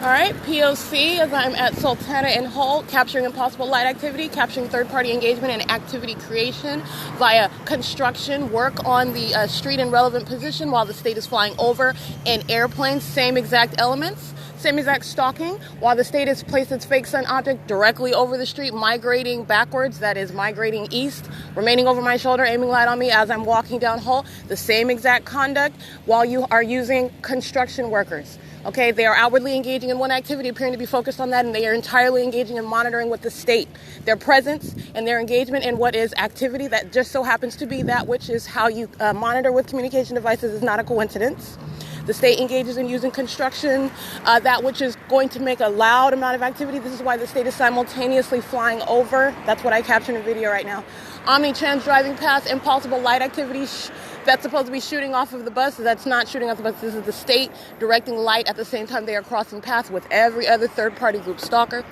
Alright, P.O.C. as I'm at Sultana and HOLT, capturing impossible light activity, capturing third-party engagement and activity creation via construction, work on the street in relevant position while the state is flying over in airplanes, same exact elements, same exact stalking, while the state has placed its fake sun object directly over the street, migrating backwards, that is migrating east, remaining over my shoulder, aiming light on me as I'm walking down HOLT, the same exact conduct while you are using construction workers. Okay, they are outwardly engaging in one activity, appearing to be focused on that, and they are entirely engaging in monitoring with the state. Their presence and their engagement in what is activity that just so happens to be that which is how you monitor with communication devices is not a coincidence. The state engages in using construction, that which is going to make a loud amount of activity. This is why the state is simultaneously flying over. That's what I captured in a video right now. Omni-trans driving past impossible light activity that's supposed to be shooting off of the bus. That's not shooting off the bus. This is the state directing light at the same time they are crossing paths with every other third-party group stalker.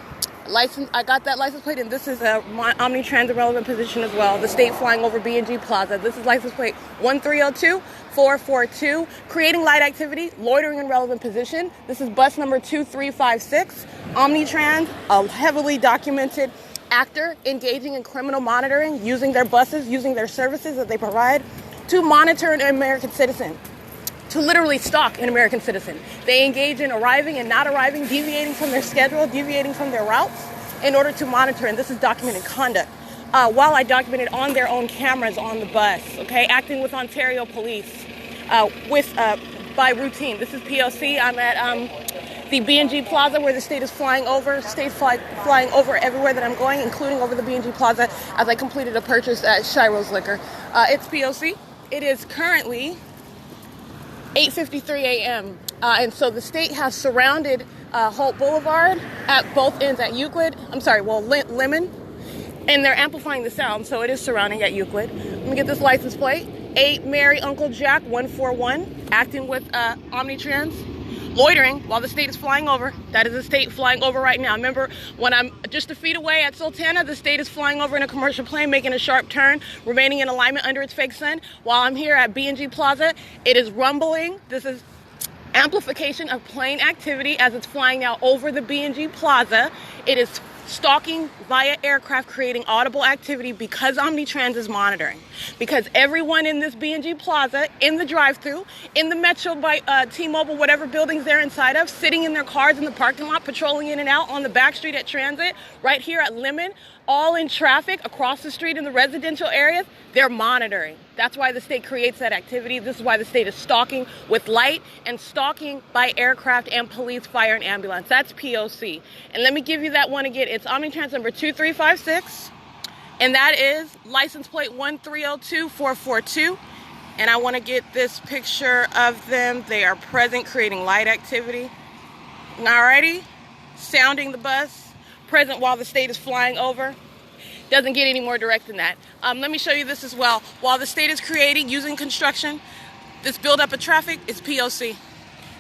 License, I got that license plate, and this is my Omni-Trans relevant position as well. The state flying over B&G Plaza. This is license plate 1302442, creating light activity, loitering in relevant position. This is bus number 2356. Omni-Trans, a heavily documented actor engaging in criminal monitoring, using their buses, using their services that they provide to monitor an American citizen, to literally stalk an American citizen. They engage in arriving and not arriving, deviating from their schedule, deviating from their routes in order to monitor, and this is documented conduct. While I documented on their own cameras on the bus, okay, acting with Ontario police, by routine. This is P.O.C. I'm at the B&G Plaza where the state is flying over. State flying over everywhere that I'm going, including over the B&G Plaza as I completed a purchase at SCHIRO'S Liquor. It's P.O.C. It is currently 8:53 a.m. And so the state has surrounded HOLT Boulevard at both ends at Euclid. Lemon. And they're amplifying the sound, so it is surrounding at Euclid. Let me get this license plate. 8 Mary Uncle Jack 141, acting with Omni-Trans, loitering while the state is flying over. That is the state flying over right now. Remember, when I'm just a feet away at Sultana, the state is flying over in a commercial plane, making a sharp turn, remaining in alignment under its fake sun. While I'm here at B&G Plaza, it is rumbling. This is amplification of plane activity as it's flying now over the B&G Plaza. It is stalking via aircraft, creating audible activity because Omni-Trans is monitoring. Because everyone in this B&G Plaza, in the drive-thru, in the Metro by T-Mobile, whatever buildings they're inside of, sitting in their cars in the parking lot, patrolling in and out on the back street at Transit, right here at Lemon, all in traffic across the street in the residential areas, they're monitoring. That's why the state creates that activity. This is why the state is stalking with light and stalking by aircraft and police, fire, and ambulance. That's P.O.C. And let me give you that one again. It's Omni-Trans number 2356, and that is license plate 1302442. And I want to get this picture of them. They are present, creating light activity. Alrighty, sounding the bus. Present while the state is flying over. Doesn't get any more direct than that. Let me show you this as well. While the state is creating, using construction, this buildup of traffic is P.O.C.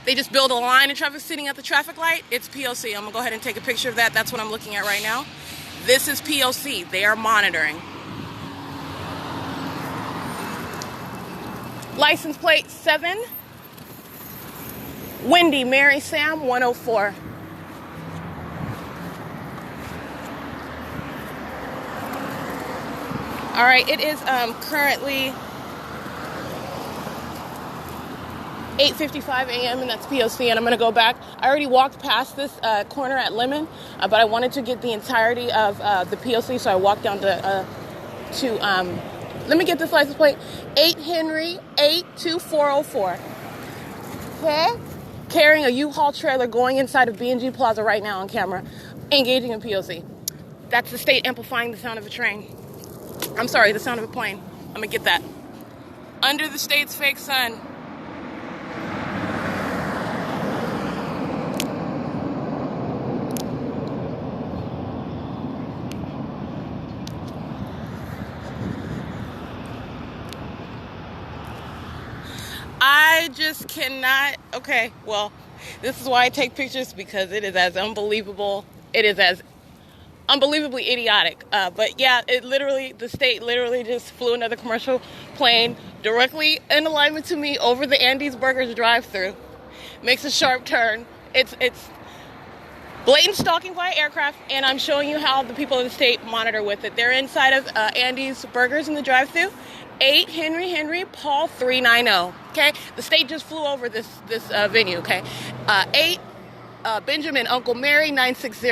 They just build a line of traffic sitting at the traffic light. It's P.O.C. I'm going to go ahead and take a picture of that. That's what I'm looking at right now. This is P.O.C. They are monitoring. License plate 7. Wendy Mary Sam 104. All right, it is currently 8:55 a.m. and that's P.O.C. and I'm gonna go back. I already walked past this corner at Lemon, but I wanted to get the entirety of the P.O.C. so I walked down to let me get this license plate, 8 Henry 82404. Okay, carrying a U-Haul trailer going inside of B&G Plaza right now on camera, engaging in P.O.C. That's the state amplifying the sound of a train. I'm sorry, the sound of a plane. I'm gonna get that. Under the state's fake sun. I just cannot, okay, well, this is why I take pictures, because it is as unbelievable. It is as unbelievably idiotic. But yeah, the state literally just flew another commercial plane directly in alignment to me over the Andy's Burgers drive-thru. Makes a sharp turn. It's Blatant stalking by aircraft, and I'm showing you how the people of the state monitor with it. They're inside of Andy's Burgers in the drive-thru, 8 Henry, Paul 390. Okay, the state just flew over this venue. Okay, 8 Benjamin, Uncle Mary 960.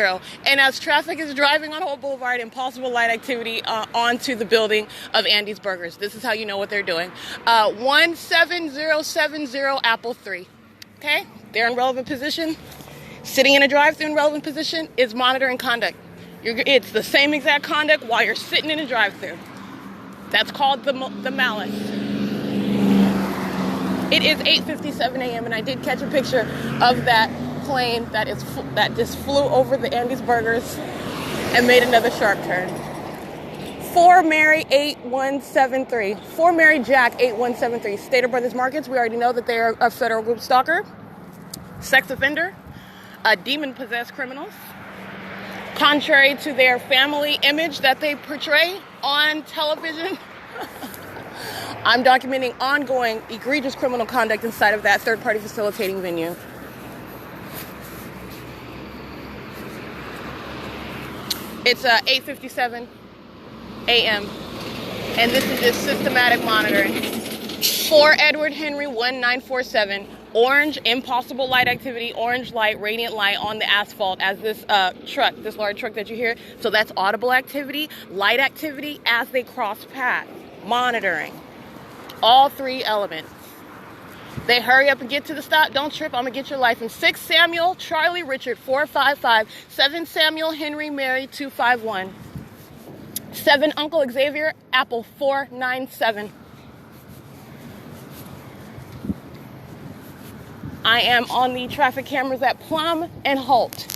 And as traffic is driving on Holt Boulevard, impossible light activity onto the building of Andy's Burgers. This is how you know what they're doing. 17070 Apple 3. Okay, they're in relevant position. Sitting in a drive-thru in relevant position is monitoring conduct. It's the same exact conduct while you're sitting in a drive-thru. That's called the malice. It is 8:57 a.m. and I did catch a picture of that plane that just flew over the Andy's Burgers and made another sharp turn. 4 Mary 8173. 4 Mary Jack 8173. Stater Brothers Markets. We already know that they are a federal group stalker, sex offender, demon-possessed criminals. Contrary to their family image that they portray on television, I'm documenting ongoing egregious criminal conduct inside of that third-party facilitating venue. It's 8:57 a.m. and this is just systematic monitoring. 4 Edward Henry 1947. Orange, impossible light activity, orange light, radiant light on the asphalt as this truck, this large truck that you hear. So that's audible activity, light activity as they cross paths. Monitoring. All 3 elements. They hurry up and get to the stop. Don't trip. I'm going to get your license. 6 Samuel, Charlie, Richard, 455. 7 Samuel, Henry, Mary, 251. 7 Uncle Xavier, Apple, 497. I am on the traffic cameras at Plum and Holt,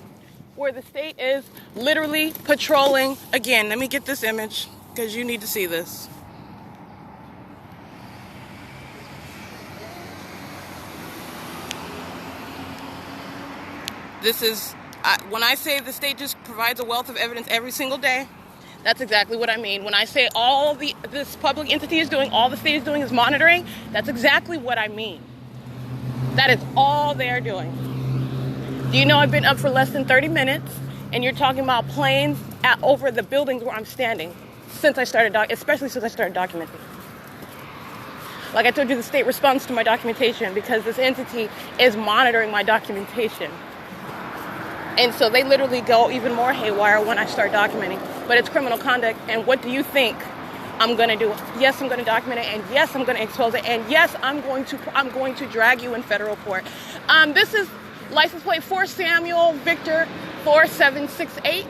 where the state is literally patrolling. Again, let me get this image because you need to see this. This is, when I say the state just provides a wealth of evidence every single day, that's exactly what I mean. When I say this public entity is doing, all the state is doing is monitoring, that's exactly what I mean. That is all they're doing. Do you know I've been up for less than 30 minutes, and you're talking about planes over the buildings where I'm standing, especially since I started documenting. Like I told you, the state responds to my documentation because this entity is monitoring my documentation. And so they literally go even more haywire when I start documenting. But it's criminal conduct, and what do you think I'm going to do? Yes, I'm going to document it, and yes, I'm going to expose it, and yes, I'm going to drag you in federal court. This is license plate 4 Samuel Victor 4768.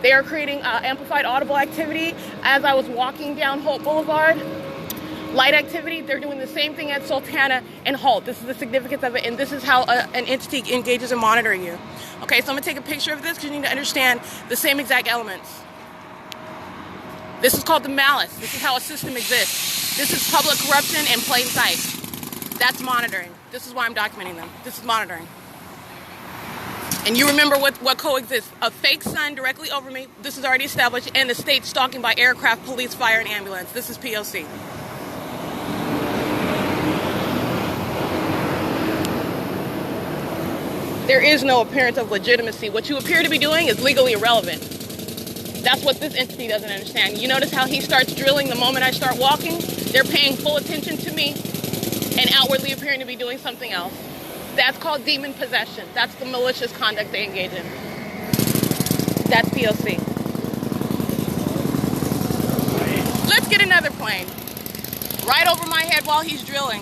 They are creating amplified audible activity as I was walking down Holt Boulevard. Light activity, they're doing the same thing at Sultana and Holt. This is the significance of it, and this is how an entity engages in monitoring you. Okay, so I'm going to take a picture of this because you need to understand the same exact elements. This is called the malice. This is how a system exists. This is public corruption in plain sight. That's monitoring. This is why I'm documenting them. This is monitoring. And you remember what coexists. A fake sun directly over me. This is already established. And the state stalking by aircraft, police, fire, and ambulance. This is P.O.C. There is no appearance of legitimacy. What you appear to be doing is legally irrelevant. That's what this entity doesn't understand. You notice how he starts drilling the moment I start walking? They're paying full attention to me and outwardly appearing to be doing something else. That's called demon possession. That's the malicious conduct they engage in. That's P.O.C. Let's get another plane. Right over my head while he's drilling.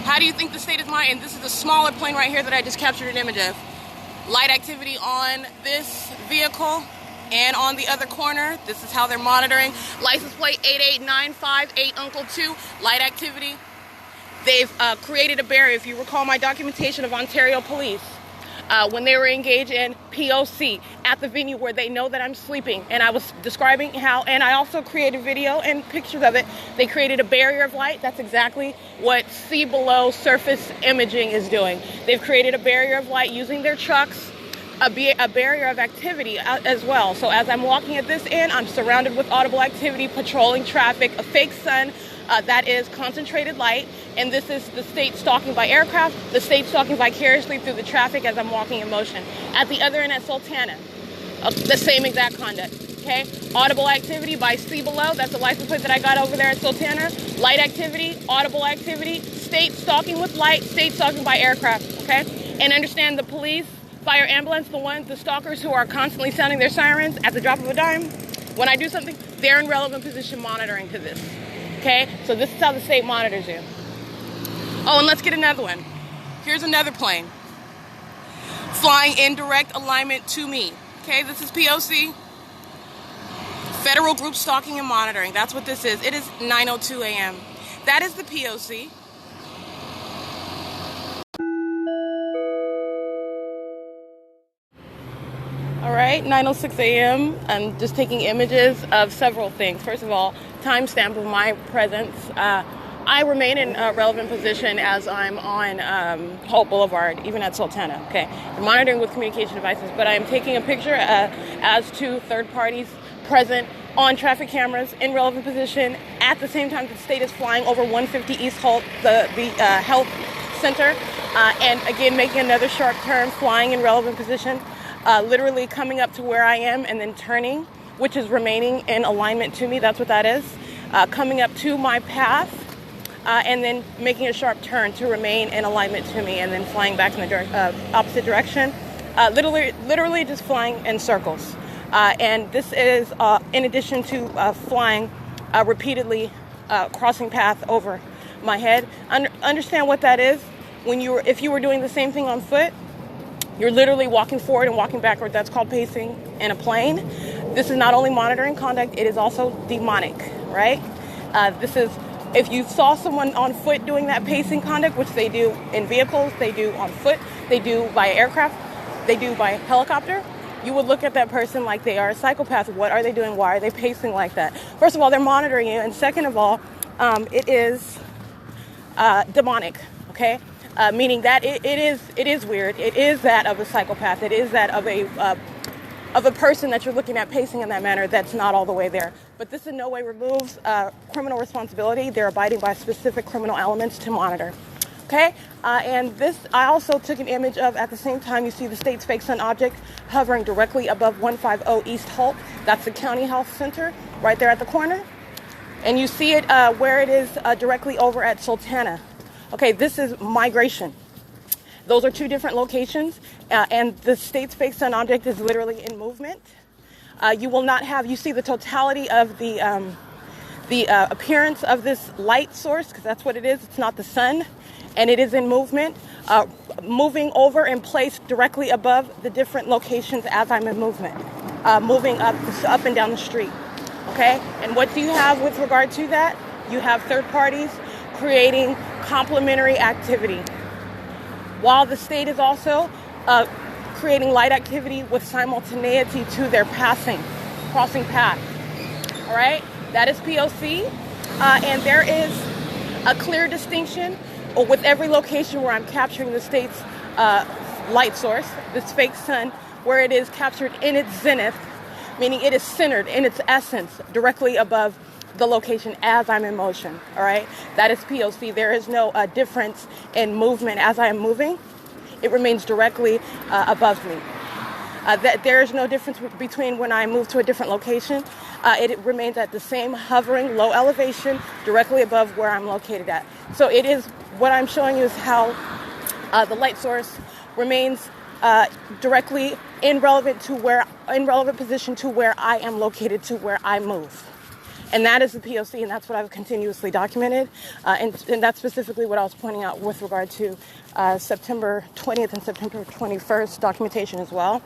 How do you think the state is monitoring? And this is a smaller plane right here that I just captured an image of. Light activity on this vehicle and on the other corner. This is how they're monitoring. License plate 88958 Uncle 2. Light activity. They've created a barrier. If you recall my documentation of Ontario Police, when they were engaged in P.O.C. at the venue where they know that I'm sleeping, and I was describing how, and I also created video and pictures of it. They created a barrier of light. That's exactly what sea below surface imaging is doing. They've created a barrier of light using their trucks, a barrier of activity as well. So as I'm walking at this end, I'm surrounded with audible activity, patrolling traffic, a fake sun, That is concentrated light, and this is the state stalking by aircraft, the state stalking vicariously through the traffic as I'm walking in motion. At the other end at Sultana, the same exact conduct, okay? Audible activity by see below, that's the license plate that I got over there at Sultana. Light activity, audible activity, state stalking with light, state stalking by aircraft, okay? And understand the police, fire, ambulance, the stalkers who are constantly sounding their sirens at the drop of a dime. When I do something, they're in relevant position monitoring to this, okay? So this is how the state monitors you. Oh, and let's get another one. Here's another plane flying in direct alignment to me. Okay, this is P.O.C. Federal Group Stalking and Monitoring. That's what this is. It is 9:02 a.m. That is the P.O.C. All right, 9:06 a.m. I'm just taking images of several things. First of all, timestamp of my presence. I remain in a relevant position as I'm on HOLT Boulevard, even at Sultana, okay? I'm monitoring with communication devices, but I am taking a picture as to third parties present on traffic cameras in relevant position. At the same time, the state is flying over 150 East HOLT, the health center, and again, making another sharp turn, flying in relevant position, literally coming up to where I am and then turning, which is remaining in alignment to me. That's what that is. Coming up to my path, and then making a sharp turn to remain in alignment to me, and then flying back in the opposite direction. Literally just flying in circles. And this is in addition to flying repeatedly, crossing path over my head. Understand what that is. If you were doing the same thing on foot, you're literally walking forward and walking backward. That's called pacing in a plane. This is not only monitoring conduct, it is also demonic, right? If you saw someone on foot doing that pacing conduct, which they do in vehicles, they do on foot, they do by aircraft, they do by helicopter, you would look at that person like they are a psychopath. What are they doing? Why are they pacing like that? First of all, they're monitoring you. And second of all, it is demonic, okay? Meaning that it is weird. It is that of a psychopath. It is that of a person that you're looking at pacing in that manner that's not all the way there. But this in no way removes criminal responsibility. They're abiding by specific criminal elements to monitor. Okay? And this, I also took an image of, at the same time, you see the state's fake sun object hovering directly above 150 East HOLT. That's the county health center right there at the corner. And you see it where it is directly over at Sultana. Okay, this is migration. Those are two different locations, and the state's fake sun object is literally in movement. You will not have, you see the totality of the appearance of this light source, because that's what it is. It's not the sun, and it is in movement, moving over and placed directly above the different locations as I'm in movement, moving up and down the street. Okay, and what do you have with regard to that? You have third parties creating complementary activity, while the state is also creating light activity with simultaneity to their crossing path. All right, that is P.O.C. And there is a clear distinction with every location where I'm capturing the state's light source, this fake sun, where it is captured in its zenith, meaning it is centered in its essence directly above the location as I'm in motion. All right, that is P.O.C. There is no difference in movement as I am moving. It remains directly above me. That there is no difference between when I move to a different location. It remains at the same hovering, low elevation, directly above where I'm located at. So it is, what I'm showing you is how the light source remains directly in relevant position to where I am located, to where I move. And that is the P.O.C., and that's what I've continuously documented. And that's specifically what I was pointing out with regard to September 20th and September 21st documentation as well.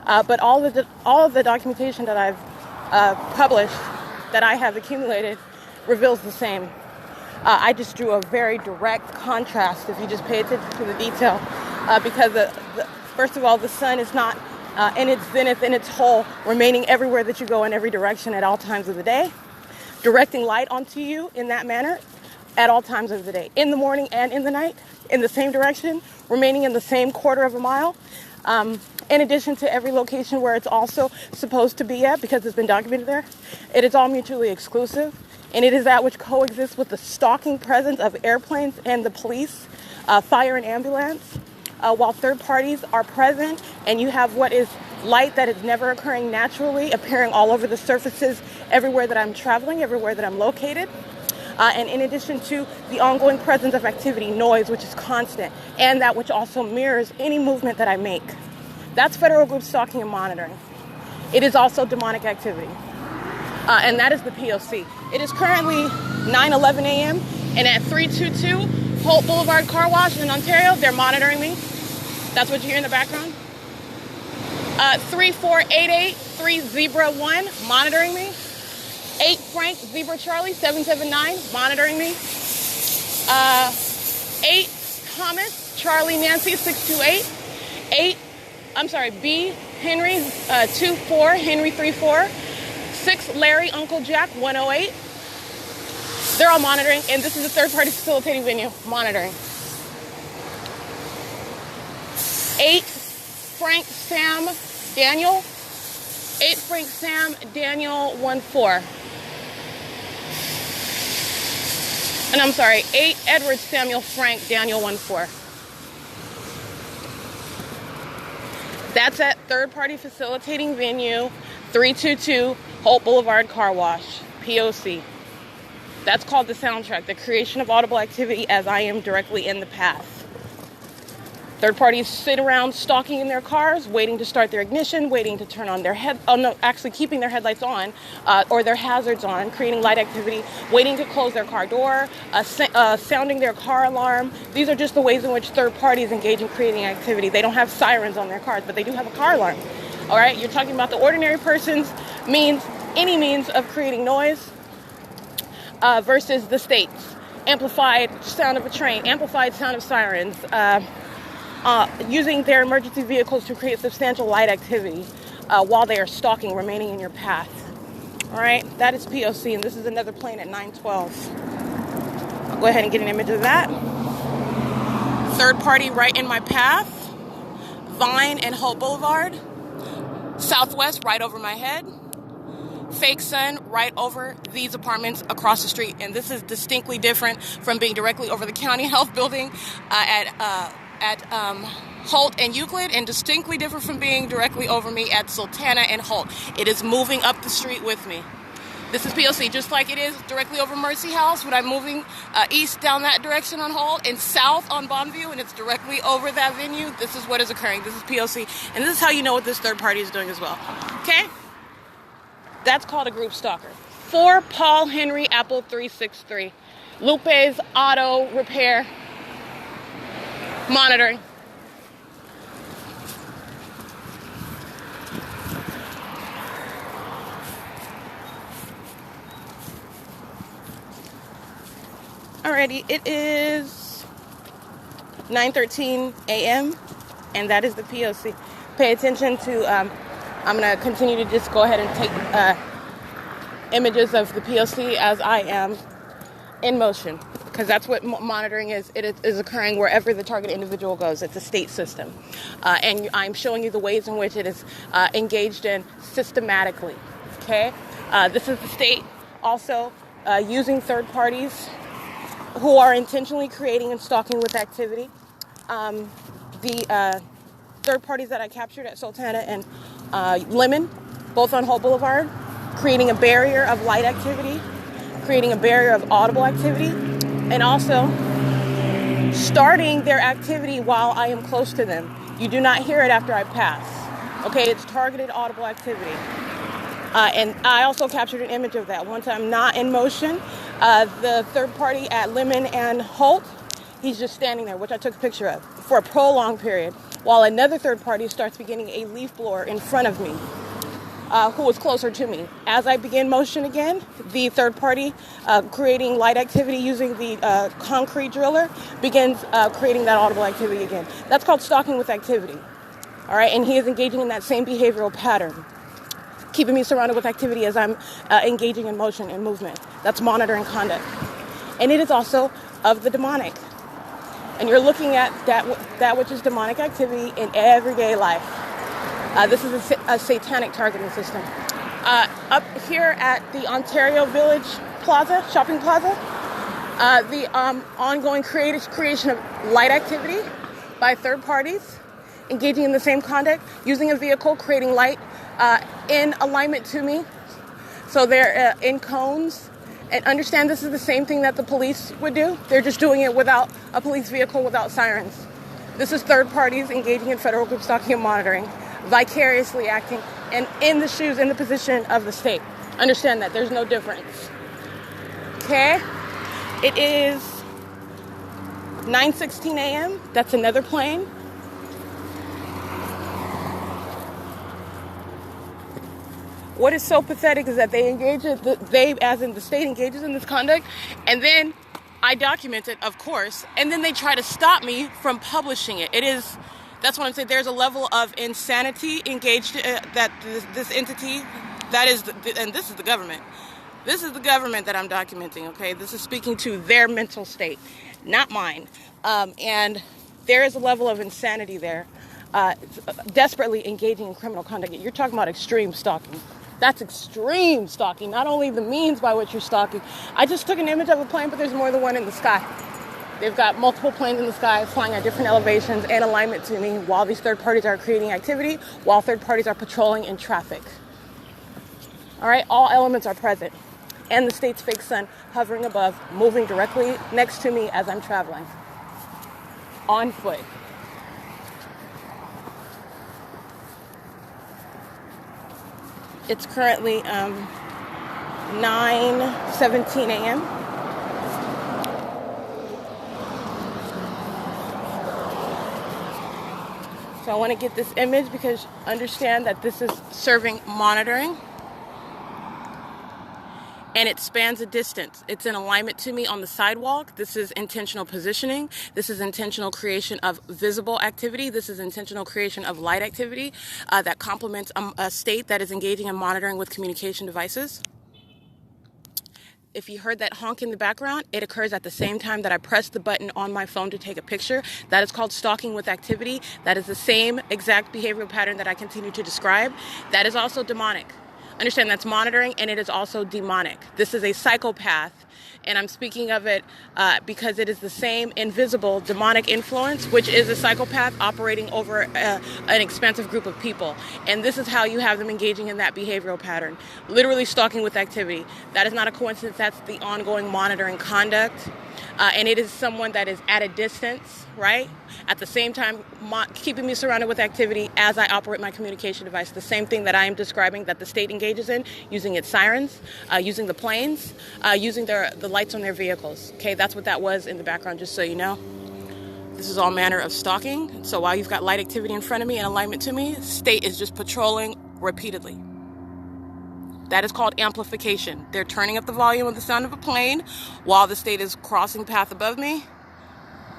But all of the documentation that I've published, that I have accumulated, reveals the same. I just drew a very direct contrast, if you just pay attention to the detail, because first of all, the sun is not in its zenith, in its whole, remaining everywhere that you go in every direction at all times of the day, directing light onto you in that manner at all times of the day, in the morning and in the night, in the same direction, remaining in the same quarter of a mile, in addition to every location where it's also supposed to be at, because it's been documented there. It is all mutually exclusive. and it is that which coexists with the stalking presence of airplanes and the police, fire and ambulance, while third parties are present, and you have what is light that is never occurring naturally, appearing all over the surfaces everywhere that I'm traveling, everywhere that I'm located. And in addition to the ongoing presence of activity, noise, which is constant, and that which also mirrors any movement that I make. That's federal group stalking and monitoring. It is also demonic activity. And that is the P.O.C. It is currently 9:11 a.m. and at 322 Holt Boulevard Car Wash in Ontario, they're monitoring me. That's what you hear in the background. 3488 3 Zebra 1 monitoring me. 8 Frank Zebra Charlie 779 monitoring me. 8 Thomas Charlie Nancy 628. B Henry 24 Henry 34. 6 Larry Uncle Jack 108. They're all monitoring, and this is a third party facilitating venue monitoring. 8 Frank Sam Daniel. 8 Frank Sam Daniel 14. And I'm sorry, 8 Edward Samuel Frank Daniel 14. That's at third party facilitating venue 322 Holt Boulevard Car Wash, P.O.C. That's called the soundtrack, the creation of audible activity as I am directly in the path. Third parties sit around stalking in their cars, waiting to start their ignition, waiting to turn on their keeping their headlights on or their hazards on, creating light activity, waiting to close their car door, sounding their car alarm. These are just the ways in which third parties engage in creating activity. They don't have sirens on their cars, but they do have a car alarm. All right, you're talking about the ordinary person's any means of creating noise versus the state's amplified sound of a train, amplified sound of sirens, using their emergency vehicles to create substantial light activity while they are stalking, remaining in your path. All right, that is P.O.C, and this is another plane at 912. I'll go ahead and get an image of that. Third party right in my path. Vine and Holt Boulevard. Southwest right over my head. Fake sun right over these apartments across the street. And this is distinctly different from being directly over the county health building at Holt and Euclid, and distinctly different from being directly over me at Sultana and Holt. It is moving up the street with me. This is P.O.C, just like it is directly over Mercy House when I'm moving east down that direction on Holt and south on Bonneview, and it's directly over that venue. This is what is occurring. This is P.O.C, and this is how you know what this third party is doing as well. Okay? That's called a group stalker. 4 Paul Henry Apple 363. LUPE'S Auto Repair Monitoring. Alrighty, it is 9:13 a.m. and that is the P.O.C. Pay attention to, I'm going to continue to just go ahead and take images of the P.O.C. as I am in motion, because that's what monitoring is. It is occurring wherever the target individual goes. It's a state system. And I'm showing you the ways in which it is engaged in systematically. Okay? This is the state also using third parties who are intentionally creating and stalking with activity. The third parties that I captured at Sultana and Lemon, both on Holt Boulevard, creating a barrier of light activity, creating a barrier of audible activity, and also starting their activity while I am close to them. You do not hear it after I pass. Okay, it's targeted audible activity. And I also captured an image of that. Once I'm not in motion, the third party at Lemon and Holt, he's just standing there, which I took a picture of, for a prolonged period, while another third party starts beginning a leaf blower in front of me, who was closer to me. As I begin motion again, the third party creating light activity using the concrete driller begins creating that audible activity again. That's called stalking with activity. All right, and he is engaging in that same behavioral pattern, keeping me surrounded with activity as I'm engaging in motion and movement. That's monitoring conduct. And it is also of the demonic. And you're looking at that which is demonic activity in everyday life. This is a satanic targeting system. Up here at the Ontario Village plaza, shopping plaza. The ongoing creation of light activity by third parties engaging in the same conduct, using a vehicle, creating light in alignment to me. So they're in cones. And understand this is the same thing that the police would do. They're just doing it without a police vehicle, without sirens. This is third parties engaging in federal group stalking and monitoring, vicariously acting and in the shoes, in the position of the state. Understand that there's no difference. Okay? It is 9:16 a.m. That's another plane. What is so pathetic is that they, as in the state, engages in this conduct, and then I document it, of course, and then they try to stop me from publishing it. That's what I'm saying. There's a level of insanity engaged that this entity, and this is the government. This is the government that I'm documenting, okay? This is speaking to their mental state, not mine. And there is a level of insanity there, desperately engaging in criminal conduct. You're talking about extreme stalking. That's extreme stalking, not only the means by which you're stalking. I just took an image of a plane, but there's more than one in the sky. They've got multiple planes in the sky flying at different elevations and alignment to me while these third parties are creating activity, while third parties are patrolling in traffic. All right, all elements are present. And the state's fake sun hovering above, moving directly next to me as I'm traveling. On foot. It's currently 9:17 a.m. So I want to get this image because understand that this is serving monitoring. And it spans a distance. It's in alignment to me on the sidewalk. This is intentional positioning. This is intentional creation of visible activity. This is intentional creation of light activity that complements a state that is engaging in monitoring with communication devices. If you heard that honk in the background, it occurs at the same time that I press the button on my phone to take a picture. That is called stalking with activity. That is the same exact behavioral pattern that I continue to describe. That is also demonic. Understand that's monitoring, and it is also demonic. This is a psychopath, and I'm speaking of it because it is the same invisible demonic influence, which is a psychopath operating over an expansive group of people. And this is how you have them engaging in that behavioral pattern. Literally stalking with activity. That is not a coincidence. That's the ongoing monitoring conduct. And it is someone that is at a distance, right? At the same time, keeping me surrounded with activity as I operate my communication device. The same thing that I am describing that the state engages in, using its sirens, using the planes, using the lights on their vehicles. Okay, that's what that was in the background, just so you know. This is all manner of stalking. So while you've got light activity in front of me and alignment to me, state is just patrolling repeatedly. That is called amplification. They're turning up the volume of the sound of a plane while the state is crossing path above me,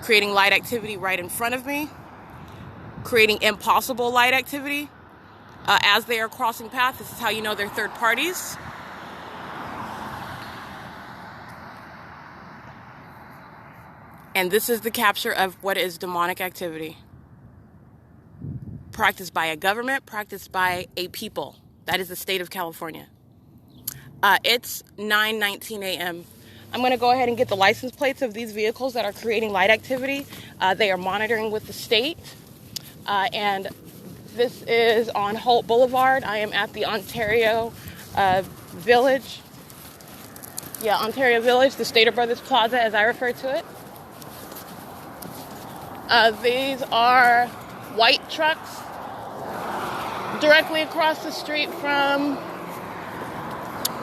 creating light activity right in front of me, creating impossible light activity as they are crossing path. This is how you know they're third parties. And this is the capture of what is demonic activity. Practiced by a government, practiced by a people. That is the state of California. It's 9:19 a.m. I'm going to go ahead and get the license plates of these vehicles that are creating light activity. They are monitoring with the state. And this is on HOLT Boulevard. I am at the Ontario Village. Yeah, Ontario Village, the Stater Brothers Plaza, as I refer to it. These are white trucks directly across the street from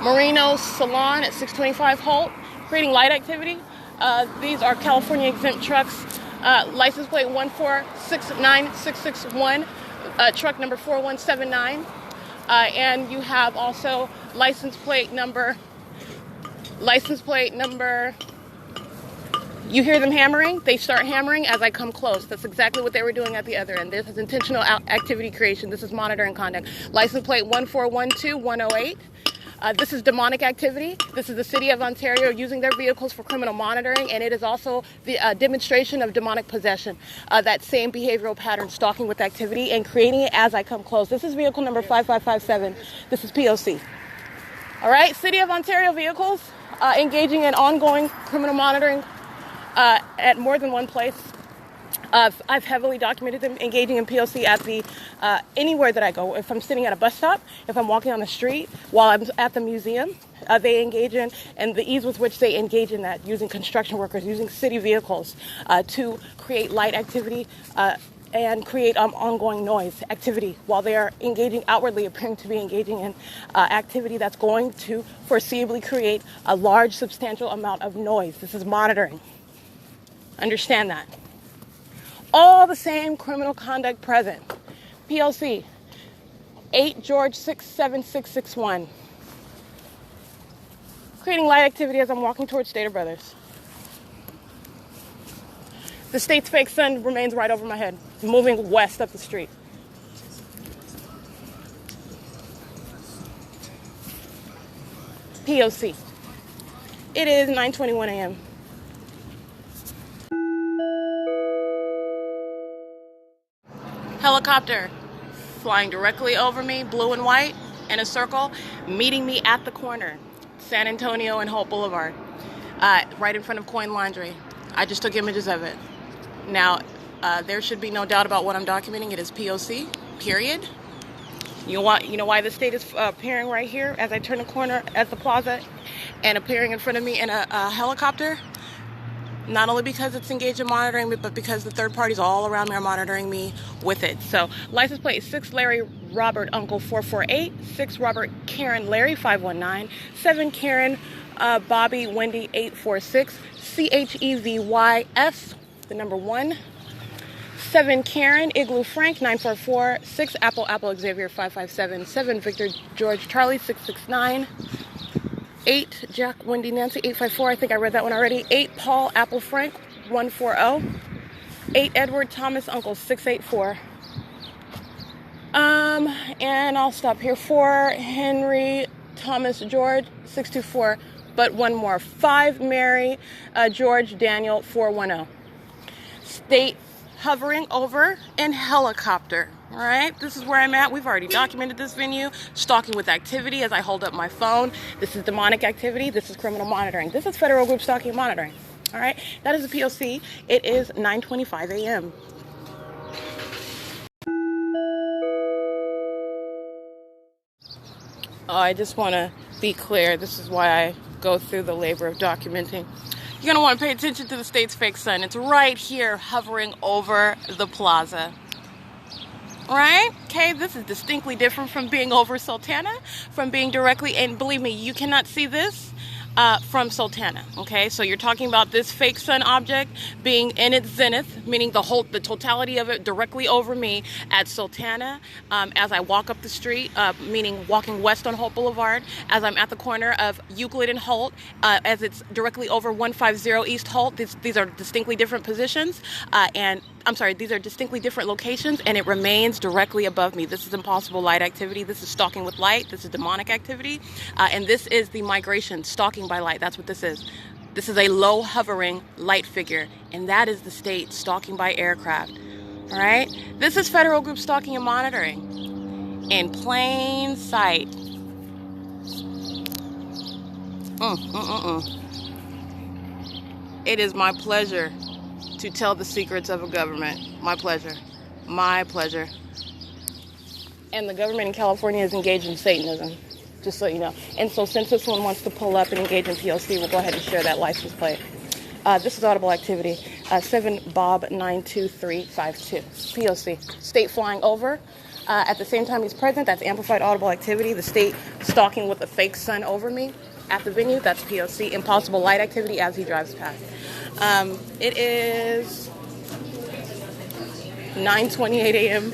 Marino's Salon at 625 HOLT, creating light activity. These are California exempt trucks, license plate 1469661, truck number 4179. And you have also license plate number, you hear them hammering, they start hammering as I come close. That's exactly what they were doing at the other end. This is intentional activity creation. This is monitoring conduct. License plate 1412108. This is demonic activity. This is the city of Ontario using their vehicles for criminal monitoring, and it is also the demonstration of demonic possession. That same behavioral pattern, stalking with activity and creating it as I come close. This is vehicle number 5557. This is P.O.C. All right, city of Ontario vehicles engaging in ongoing criminal monitoring at more than one place. I've heavily documented them engaging in P.O.C. at the anywhere that I go. If I'm sitting at a bus stop, if I'm walking on the street, while I'm at the museum, they engage in, and the ease with which they engage in that, using construction workers, using city vehicles to create light activity and create ongoing noise activity while they are engaging outwardly, appearing to be engaging in activity that's going to foreseeably create a large, substantial amount of noise. This is monitoring. Understand that. All the same criminal conduct present. P.O.C. 8 George 67661. Creating light activity as I'm walking towards Stater Brothers. The state's fake sun remains right over my head, moving west up the street. P.O.C. It is 9:21 a.m. Helicopter flying directly over me, blue and white, in a circle, meeting me at the corner, San Antonio and Holt Boulevard, right in front of Coin Laundry. I just took images of it. Now, there should be no doubt about what I'm documenting. It is P.O.C., period. You know why the state is appearing right here as I turn the corner at the plaza and appearing in front of me in a helicopter? Not only because it's engaged in monitoring, but because the third parties all around me are monitoring me with it. So, license plate 6 Larry Robert Uncle 448, 6 Robert Karen Larry 519, 7 Karen Bobby Wendy 846, CHEVYS, the number 1, 7 Karen Igloo Frank 944, 6 Apple Xavier 557, 7 Victor George Charlie 669, 8 Jack Wendy Nancy 854, I think I read that one already, 8 Paul Apple Frank 140, 8 Edward Thomas Uncle 684, and I'll stop here, 4 Henry Thomas George 624, but one more, 5 Mary George Daniel 410. State hovering over in helicopter. All right, this is where I'm at. We've already documented this venue. Stalking with activity as I hold up my phone. This is demonic activity. This is criminal monitoring. This is federal group stalking and monitoring. All right, that is a P.O.C. It is 9:25 a.m. I just want to be clear. This is why I go through the labor of documenting. You're going to want to pay attention to the state's fake sun. It's right here hovering over the plaza. Right? Okay, this is distinctly different from being over Sultana, from being directly, and believe me, you cannot see this from Sultana. Okay, so you're talking about this fake sun object being in its zenith, meaning the totality of it directly over me at Sultana, as I walk up the street, meaning walking west on Holt Boulevard, as I'm at the corner of Euclid and Holt, as it's directly over 150 East Holt. These are distinctly different positions, these are distinctly different locations, and it remains directly above me. This is impossible light activity. This is stalking with light. This is demonic activity. And this is the migration, stalking by light. That's what this is. This is a low hovering light figure, and that is the state stalking by aircraft. All right? This is federal group stalking and monitoring in plain sight. It is my pleasure to tell the secrets of a government. My pleasure. My pleasure. And the government in California is engaged in Satanism, just so you know. And so since this one wants to pull up and engage in P.O.C., we'll go ahead and share that license plate. This is audible activity. 7 Bob 92352. P.O.C. State flying over. At the same time he's present, that's amplified audible activity. The state stalking with a fake sun over me at the venue, that's P.O.C. Impossible light activity as he drives past. It is 9:28 a.m.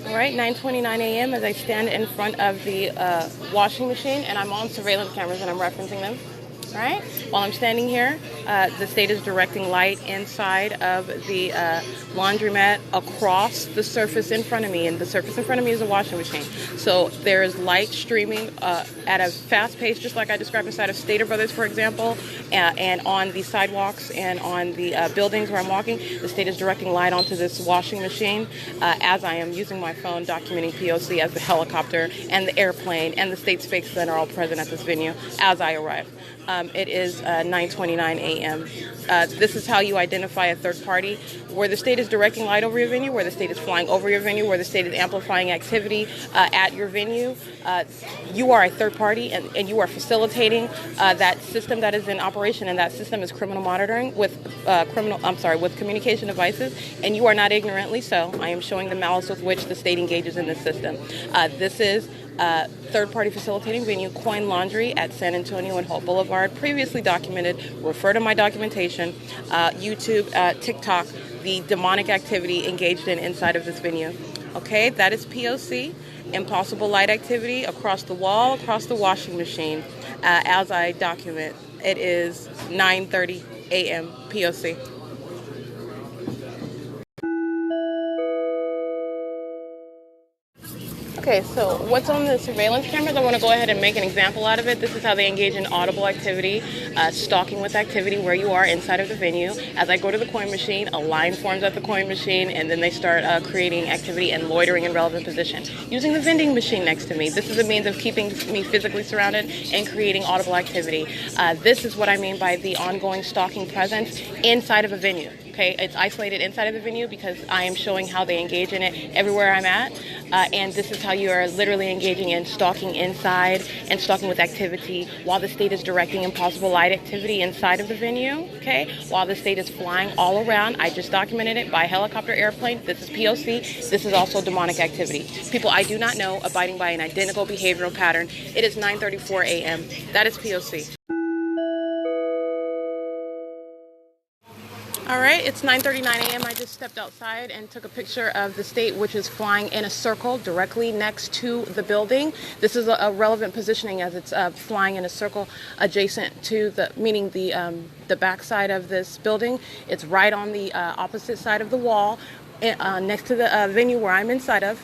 All right, 9:29 a.m. as I stand in front of the washing machine, and I'm on surveillance cameras and I'm referencing them. right? While I'm standing here, the state is directing light inside of the laundromat across the surface in front of me, and the surface in front of me is a washing machine. So there is light streaming at a fast pace, just like I described inside of Stater Brothers, for example, and on the sidewalks and on the buildings where I'm walking. The state is directing light onto this washing machine as I am using my phone documenting P.O.C. as the helicopter and the airplane and the state space center all present at this venue as I arrive. It is 9:29 a.m. This is how you identify a third party, where the state is directing light over your venue, where the state is flying over your venue, where the state is amplifying activity at your venue. You are a third party, and you are facilitating that system that is in operation, and that system is criminal monitoring with with communication devices, and you are not ignorantly so. I am showing the malice with which the state engages in this system. This is third-party facilitating venue, Coin Laundry at San Antonio and Holt Boulevard, previously documented. Refer to my documentation. YouTube, TikTok, the demonic activity engaged in inside of this venue. Okay, that is P.O.C. Impossible light activity across the wall, across the washing machine, as I document. It is 9:30 a.m. P.O.C. Okay, so what's on the surveillance cameras? I want to go ahead and make an example out of it. This is how they engage in audible activity, stalking with activity where you are inside of the venue. As I go to the coin machine, a line forms at the coin machine, and then they start creating activity and loitering in relevant position. Using the vending machine next to me, this is a means of keeping me physically surrounded and creating audible activity. This is what I mean by the ongoing stalking presence inside of a venue. Okay, it's isolated inside of the venue because I am showing how they engage in it everywhere I'm at. And this is how you are literally engaging in stalking inside and stalking with activity while the state is directing impossible light activity inside of the venue. Okay, while the state is flying all around. I just documented it by helicopter, airplane. This is P.O.C. This is also demonic activity. People I do not know abiding by an identical behavioral pattern. It is 9:34 a.m. That is P.O.C. All right, it's 9:39 a.m. I just stepped outside and took a picture of the state, which is flying in a circle directly next to the building. This is a relevant positioning as it's flying in a circle adjacent to the back side of this building. It's right on the opposite side of the wall, next to the venue where I'm inside of.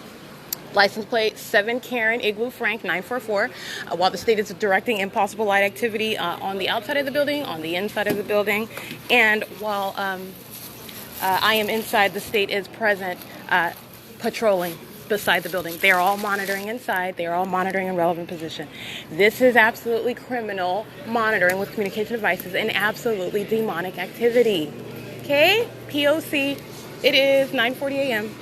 License plate 7 Karen Igloo Frank 944. While the state is directing impossible light activity on the outside of the building, on the inside of the building, and while I am inside, the state is present patrolling beside the building. They are all monitoring inside. They are all monitoring in relevant position. This is absolutely criminal monitoring with communication devices and absolutely demonic activity. Okay, P.O.C. It is 9:40 a.m.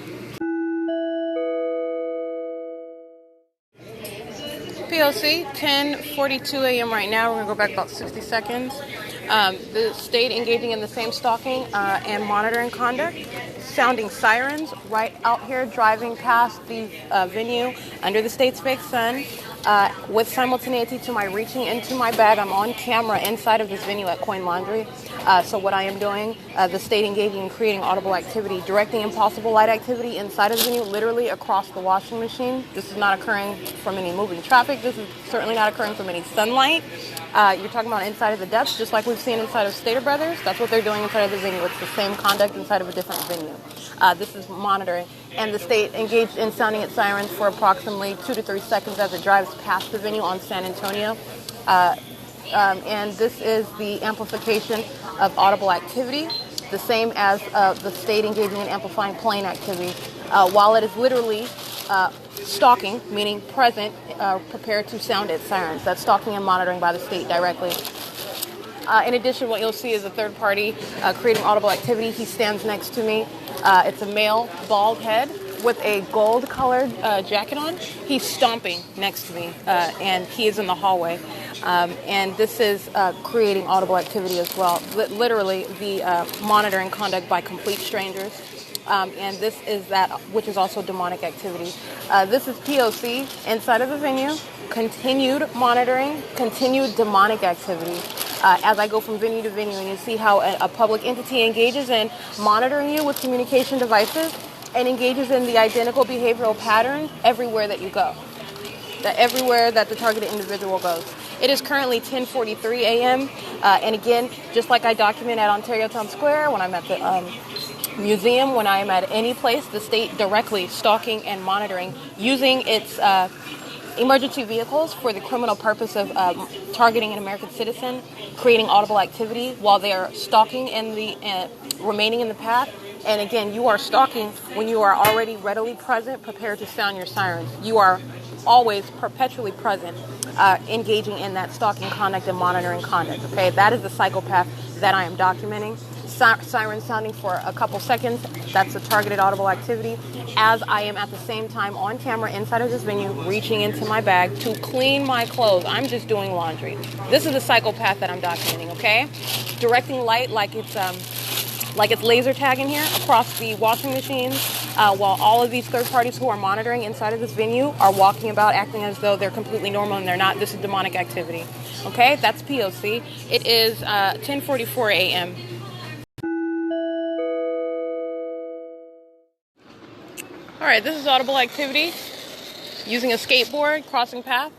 P.O.C. 10:42 a.m. right now. We're going to go back about 60 seconds. The state engaging in the same stalking and monitoring conduct, sounding sirens right out here, driving past the venue under the state's fake sun. With simultaneity to my reaching into my bag, I'm on camera inside of this venue at Coin Laundry. So what I am doing, the state engaging in creating audible activity, directing impossible light activity inside of the venue, literally across the washing machine. This is not occurring from any moving traffic. This is certainly not occurring from any sunlight. You're talking about inside of the depths, just like we've seen inside of Stater Brothers. That's what they're doing inside of the venue. It's the same conduct inside of a different venue. This is monitoring. And the state engaged in sounding its sirens for approximately 2 to 3 seconds as it drives past the venue on San Antonio. And this is the amplification of audible activity, the same as the state engaging in amplifying plane activity. While it is literally stalking, meaning present, prepared to sound its sirens. That's stalking and monitoring by the state directly. In addition, what you'll see is a third party creating audible activity. He stands next to me. It's a male, bald head with a gold-colored jacket on. He's stomping next to me, and he is in the hallway. And this is creating audible activity as well. Literally, the monitoring conduct by complete strangers. And this is that which is also demonic activity. This is P.O.C. inside of the venue. Continued monitoring, continued demonic activity. As I go from venue to venue, and you see how a public entity engages in monitoring you with communication devices and engages in the identical behavioral pattern everywhere that you go, everywhere that the targeted individual goes. It is currently 10:43 a.m. And again, just like I document at Ontario Town Square, when I'm at the museum, when I am at any place, the state directly stalking and monitoring using its emergency vehicles for the criminal purpose of targeting an American citizen, creating audible activity while they are stalking in the remaining in the path. And again, you are stalking when you are already readily present, prepared to sound your sirens. You are always perpetually present, engaging in that stalking conduct and monitoring conduct. Okay, that is the psychopath that I am documenting. Siren sounding for a couple seconds, that's a targeted audible activity, as I am at the same time on camera inside of this venue reaching into my bag to clean my clothes. I'm just doing laundry. This is the psychopath that I'm documenting, okay? Directing light like it's laser tagging here across the washing machines, while all of these third parties who are monitoring inside of this venue are walking about acting as though they're completely normal and they're not. This is demonic activity, okay? That's P.O.C. It is 10:44 a.m. All right, this is audible activity using a skateboard, crossing path,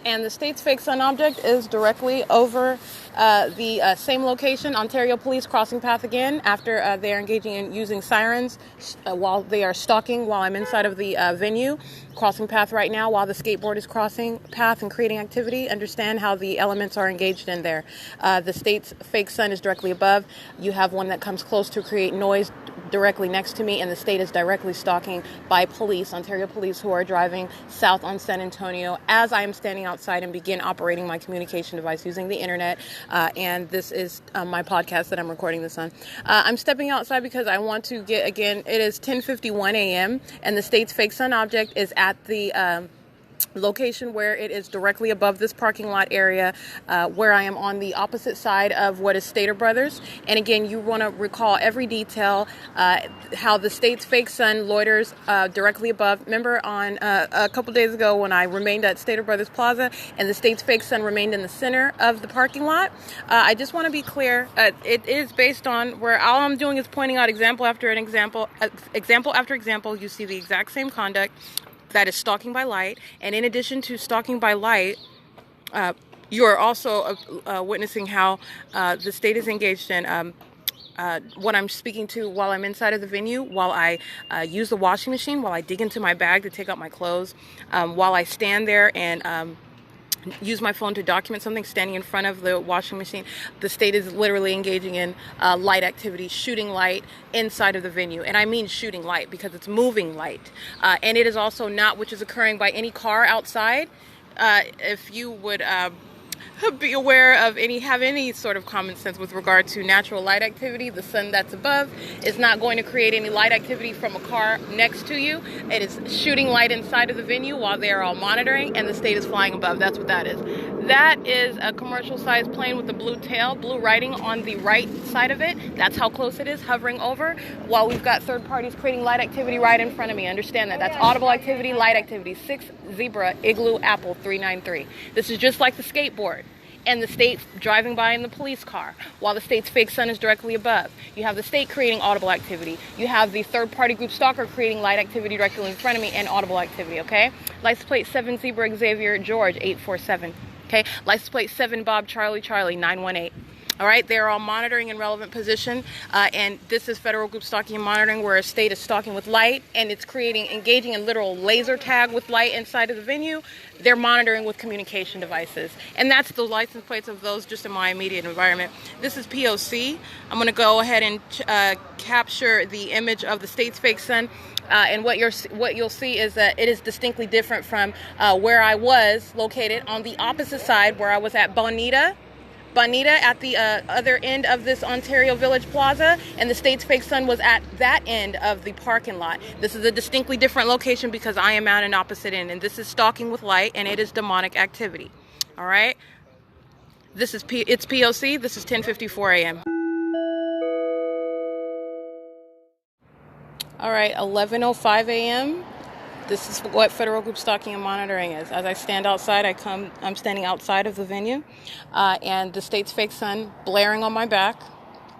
and the state's fake sun object is directly over the same location, Ontario Police crossing path again, after they are engaging in using sirens while they are stalking while I'm inside of the venue. Crossing path right now while the skateboard is crossing path and creating activity. Understand how the elements are engaged in there. The state's fake sun is directly above. You have one that comes close to create noise directly next to me, and the state is directly stalking by police, Ontario police, who are driving south on San Antonio as I am standing outside and begin operating my communication device using the internet. And this is my podcast that I'm recording this on. I'm stepping outside because I want to get, again, it is 10:51 a.m. and the state's fake sun object is at the location where it is directly above this parking lot area, where I am on the opposite side of what is Stater Brothers. And again, you want to recall every detail, how the state's fake sun loiters directly above. Remember on a couple days ago when I remained at Stater Brothers Plaza and the state's fake sun remained in the center of the parking lot? I just want to be clear. It is based on where all I'm doing is pointing out example after example after example. You see the exact same conduct. That is stalking by light, and in addition to stalking by light, you are also witnessing how the state is engaged in what I'm speaking to while I'm inside of the venue, while I use the washing machine, while I dig into my bag to take out my clothes, while I stand there and use my phone to document something standing in front of the washing machine. The state is literally engaging in light activity, shooting light inside of the venue. And I mean shooting light because it's moving light. And it is also not which is occurring by any car outside. If you would be aware of have any sort of common sense with regard to natural light activity, the sun that's above is not going to create any light activity from a car next to you. It is shooting light inside of the venue while they are all monitoring, and the state is flying above. That's what that is. That is a commercial-sized plane with a blue tail, blue writing on the right side of it. That's how close it is, hovering over, while we've got third parties creating light activity right in front of me. Understand that. That's audible activity, light activity. 6 Zebra Igloo Apple 393. This is just like the skateboard. And the state driving by in the police car, while the state's fake sun is directly above. You have the state creating audible activity. You have the third-party group stalker creating light activity directly in front of me and audible activity, okay? License plate 7 Zebra Xavier George 847, okay? License plate 7 Bob Charlie Charlie 918. All right, they are all monitoring in relevant position, and this is federal group stalking and monitoring, where a state is stalking with light, and it's engaging in literal laser tag with light inside of the venue. They're monitoring with communication devices, and that's the license plates of those just in my immediate environment. This is P.O.C. I'm going to go ahead and capture the image of the state's fake sun. And what you'll see is that it is distinctly different from where I was located on the opposite side, where I was at Bonita at the other end of this Ontario Village Plaza, and the state's fake sun was at that end of the parking lot. This is a distinctly different location because I am at an opposite end, and this is stalking with light, and it is demonic activity. All right? It's P.O.C. This is 10:54 a.m. All right, 11:05 a.m. This is what federal group stalking and monitoring is. As I stand outside, I'm standing outside of the venue, and the state's fake sun blaring on my back,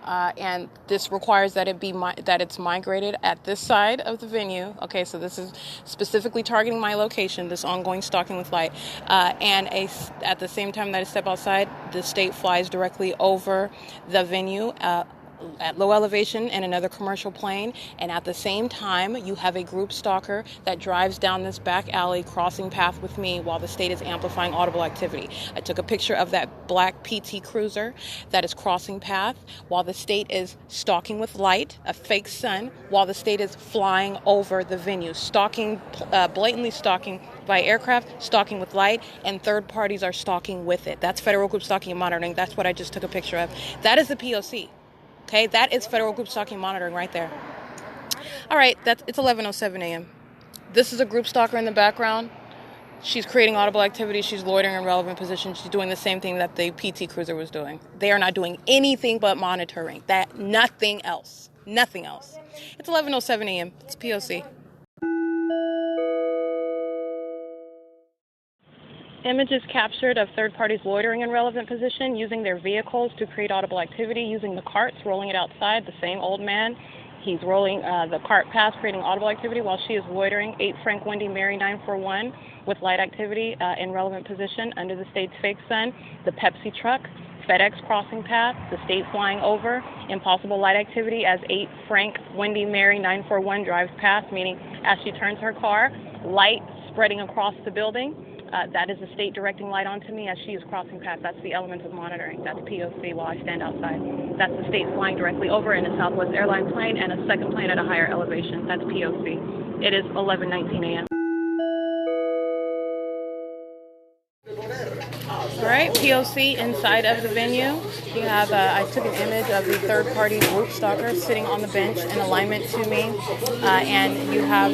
and this requires that it's migrated at this side of the venue. Okay, so this is specifically targeting my location, this ongoing stalking with light. At the same time that I step outside, the state flies directly over the venue at low elevation in another commercial plane, and at the same time you have a group stalker that drives down this back alley crossing path with me while the state is amplifying audible activity. I took a picture of that black PT Cruiser that is crossing path while the state is stalking with light, a fake sun, while the state is flying over the venue, stalking, blatantly stalking by aircraft, stalking with light, and third parties are stalking with it. That's federal group stalking and monitoring. That's what I just took a picture of. That is the P.O.C. Okay, that is federal group stalking monitoring right there. All right, it's 11:07 a.m. This is a group stalker in the background. She's creating audible activity. She's loitering in relevant positions. She's doing the same thing that the PT Cruiser was doing. They are not doing anything but monitoring. Nothing else. Nothing else. It's 11:07 a.m. It's P.O.C. Images captured of third parties loitering in relevant position, using their vehicles to create audible activity, using the carts, rolling it outside. The same old man, he's rolling the cart past, creating audible activity while she is loitering. 8 Frank Wendy Mary 941 with light activity in relevant position under the state's fake sun. The Pepsi truck, FedEx crossing path, the state flying over. Impossible light activity as 8 Frank Wendy Mary 941 drives past, meaning as she turns her car, light spreading across the building. That is the state directing light onto me as she is crossing path. That's the element of monitoring. That's P.O.C. while I stand outside. That's the state flying directly over in a Southwest Airlines plane and a second plane at a higher elevation. That's P.O.C. It is 11:19 a.m. All right, P.O.C. inside of the venue. You have, I took an image of the third-party group stalker sitting on the bench in alignment to me, and you have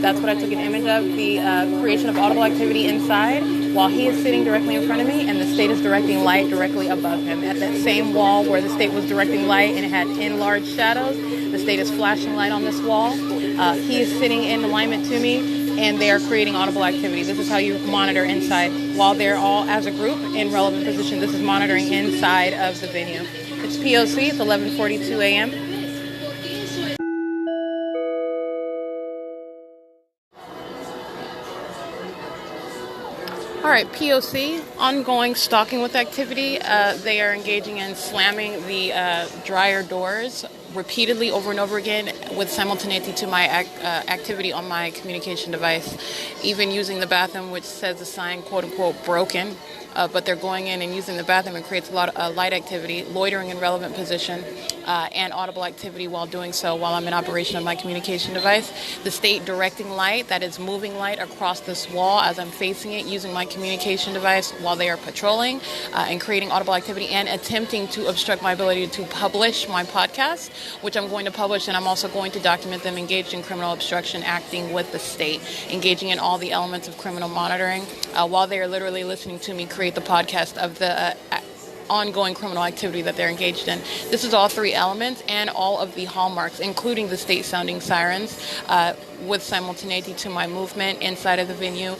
that's what I took an image of, the creation of audible activity inside while he is sitting directly in front of me, and the state is directing light directly above him. At that same wall where the state was directing light and it had enlarged shadows, the state is flashing light on this wall. He is sitting in alignment to me, and they are creating audible activity. This is how you monitor inside. While they're all as a group in relevant position, this is monitoring inside of the venue. It's P.O.C. It's 11:42 a.m. All right, P.O.C. ongoing stalking with activity. They are engaging in slamming the dryer doors repeatedly over and over again with simultaneity to my activity on my communication device, even using the bathroom, which says the sign, quote unquote, broken. But they're going in and using the bathroom and creates a lot of light activity, loitering in relevant position, and audible activity while doing so while I'm in operation of my communication device. The state directing light, that is moving light across this wall as I'm facing it using my communication device while they are patrolling and creating audible activity and attempting to obstruct my ability to publish my podcast, which I'm going to publish, and I'm also going to document them engaged in criminal obstruction, acting with the state, engaging in all the elements of criminal monitoring while they are literally listening to me create the podcast of the ongoing criminal activity that they're engaged in. This is all 3 elements and all of the hallmarks, including the state sounding sirens, with simultaneity to my movement inside of the venue,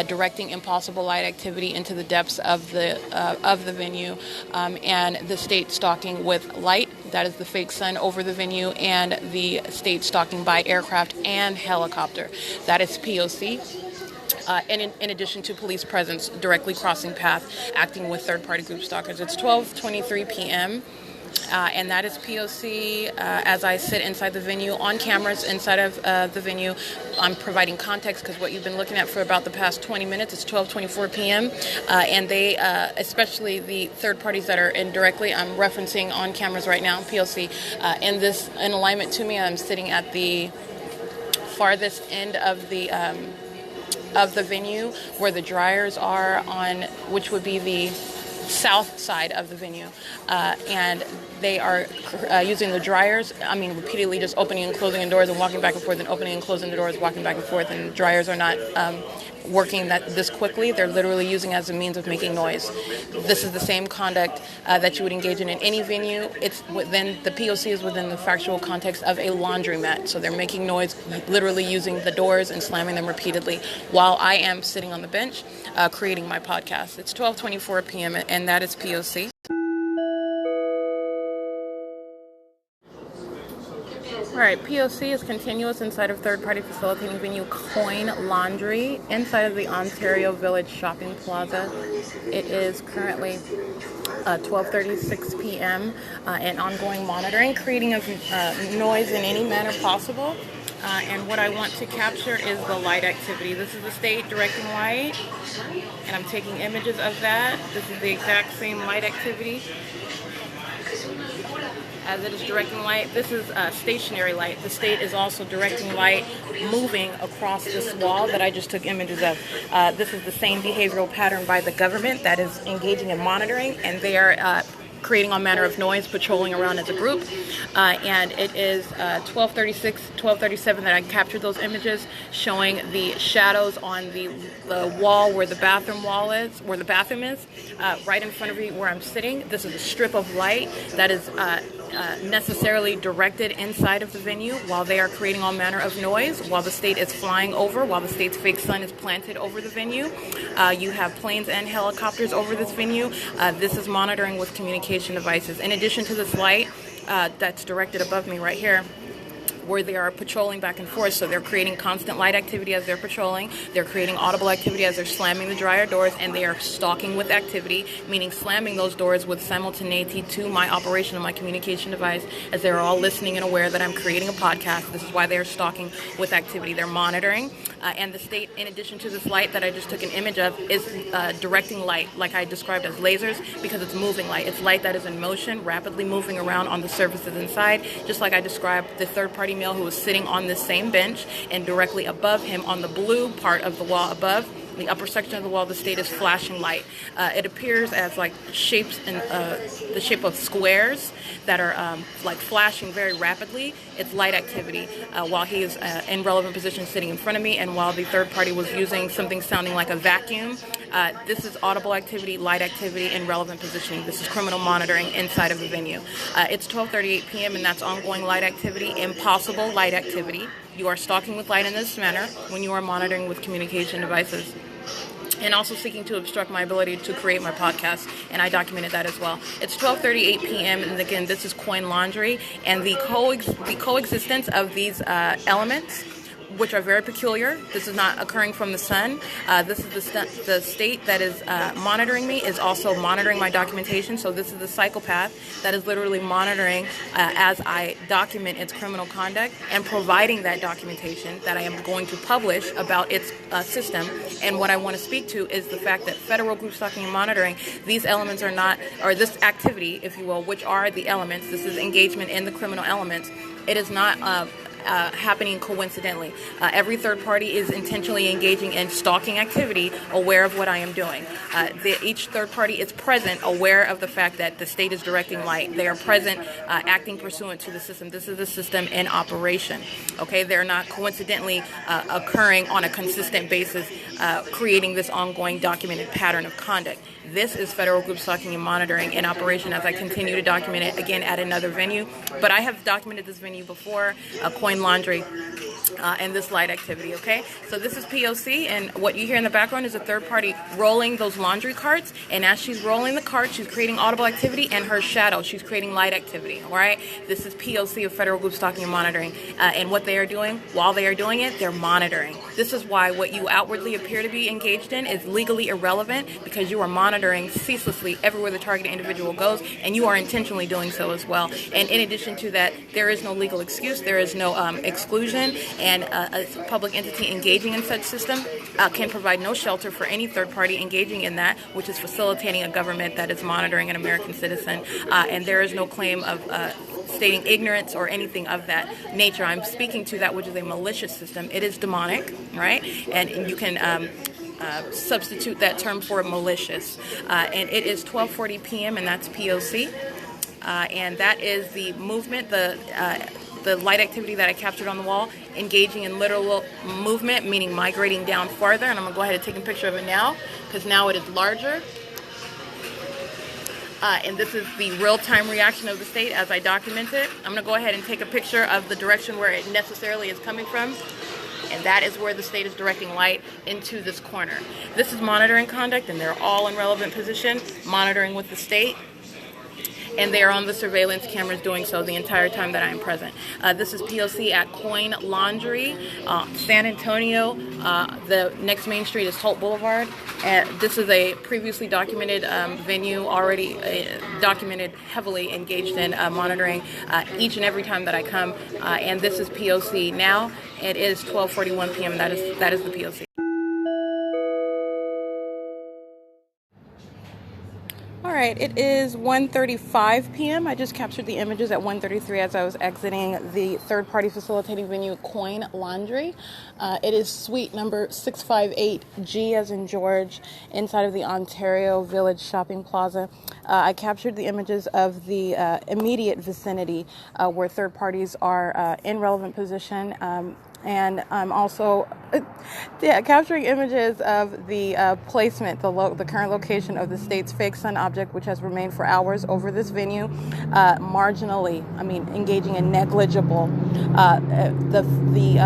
directing impossible light activity into the depths of the venue, and the state stalking with light, that is the fake sun over the venue, and the state stalking by aircraft and helicopter. That is P.O.C. In addition to police presence directly crossing path, acting with third-party group stalkers. It's 12:23 p.m., and that is P.O.C. As I sit inside the venue, on cameras inside of the venue. I'm providing context because what you've been looking at for about the past 20 minutes, it's 12:24 p.m., and they, especially the third parties that are in directly, I'm referencing on cameras right now, P.O.C. In alignment to me, I'm sitting at the farthest end of the venue where the dryers are on, which would be the south side of the venue, and they are using the dryers, repeatedly just opening and closing the doors and walking back and forth and opening and closing the doors, walking back and forth, and the dryers are not working this quickly. They're literally using it as a means of making noise. This is the same conduct that you would engage in any venue. It's within, the P.O.C. is within the factual context of a laundromat. So they're making noise, literally using the doors and slamming them repeatedly while I am sitting on the bench creating my podcast. It's 12:24 p.m. and that is P.O.C. Alright, P.O.C. is continuous inside of third-party facilitating venue Coin Laundry inside of the Ontario Village Shopping Plaza. It is currently 12:36 p.m. And ongoing monitoring, creating of noise in any manner possible. And what I want to capture is the light activity. This is the state directing light, and I'm taking images of that. This is the exact same light activity as it is directing light. This is stationary light. The state is also directing light moving across this wall that I just took images of. This is the same behavioral pattern by the government that is engaging in monitoring, and they are creating all manner of noise, patrolling around as a group. And it is 12:36, 12:37 that I captured those images, showing the shadows on the wall where the bathroom wall is, where the bathroom is, right in front of me where I'm sitting. This is a strip of light that is necessarily directed inside of the venue while they are creating all manner of noise, while the state is flying over, while the state's fake sun is planted over the venue. You have planes and helicopters over this venue. This is monitoring with communication devices. In addition to this light that's directed above me right here, where they are patrolling back and forth, so they're creating constant light activity as they're patrolling, they're creating audible activity as they're slamming the dryer doors, and they are stalking with activity, meaning slamming those doors with simultaneity to my operation of my communication device, as they're all listening and aware that I'm creating a podcast. This is why they're stalking with activity. They're monitoring, and the state, in addition to this light that I just took an image of, is directing light, like I described as lasers, because it's moving light. It's light that is in motion, rapidly moving around on the surfaces inside, just like I described the third-party male who was sitting on this same bench, and directly above him on the blue part of the wall above, the upper section of the wall, the state is flashing light. It appears as like shapes in the shape of squares that are like flashing very rapidly. It's light activity while he is in relevant position sitting in front of me, and while the third party was using something sounding like a vacuum. This is audible activity, light activity, and relevant positioning. This is criminal monitoring inside of the venue. It's 12:38 p.m. and that's ongoing light activity, impossible light activity. You are stalking with light in this manner when you are monitoring with communication devices, and also seeking to obstruct my ability to create my podcast, and I documented that as well. It's 12:38 p.m. and again, this is Coin Laundry, and the coexistence of these elements, which are very peculiar. This is not occurring from the sun. This is the state that is monitoring me is also monitoring my documentation. So this is the psychopath that is literally monitoring as I document its criminal conduct and providing that documentation that I am going to publish about its system. And what I want to speak to is the fact that federal group stalking and monitoring, these elements are not, or this activity, if you will, which are the elements, this is engagement in the criminal elements, it is not happening coincidentally. Every third party is intentionally engaging in stalking activity, aware of what I am doing. Each third party is present, aware of the fact that the state is directing light. They are present, acting pursuant to the system. This is the system in operation. Okay, they're not coincidentally occurring on a consistent basis, creating this ongoing documented pattern of conduct. This is federal group stalking and monitoring in operation as I continue to document it again at another venue. But I have documented this venue before, Coin Laundry, and this light activity, okay? So this is P.O.C, and what you hear in the background is a third party rolling those laundry carts, and as she's rolling the cart, she's creating audible activity, and her shadow, she's creating light activity, all right? This is P.O.C of federal group stalking and monitoring, and what they are doing, while they are doing it, they're monitoring. This is why what you outwardly appear to be engaged in is legally irrelevant, because you are monitoring ceaselessly everywhere the targeted individual goes, and you are intentionally doing so as well. And in addition to that, there is no legal excuse, there is no exclusion, and a public entity engaging in such system can provide no shelter for any third party engaging in that, which is facilitating a government that is monitoring an American citizen, and there is no claim of stating ignorance or anything of that nature. I'm speaking to that which is a malicious system. It is demonic, right? And you can substitute that term for malicious. And it is 12:40 p.m. and that's P.O.C. And that is the movement, the light activity that I captured on the wall, engaging in literal movement, meaning migrating down farther. And I'm going to go ahead and take a picture of it now, because now it is larger. And this is the real-time reaction of the state as I document it. I'm going to go ahead and take a picture of the direction where it necessarily is coming from. And that is where the state is directing light into this corner. This is monitoring conduct, and they're all in relevant position, monitoring with the state. and they are on the surveillance cameras doing so the entire time that I am present. This is P.O.C. at Coin Laundry, San Antonio. The next main street is HOLT Boulevard. This is a previously documented venue, already documented, heavily engaged in monitoring each and every time that I come. And this is P.O.C. now. It is 12:41 p.m. That is the P.O.C. All right, it is 1:35 p.m. I just captured the images at 1:33 as I was exiting the third-party facilitating venue, Coin Laundry. It is suite number 658G as in George, inside of the Ontario Village Shopping Plaza. I captured the images of the immediate vicinity where third parties are in relevant position. And I'm also capturing images of the placement, the current location of the state's fake sun object, which has remained for hours over this venue, marginally, engaging in negligible. The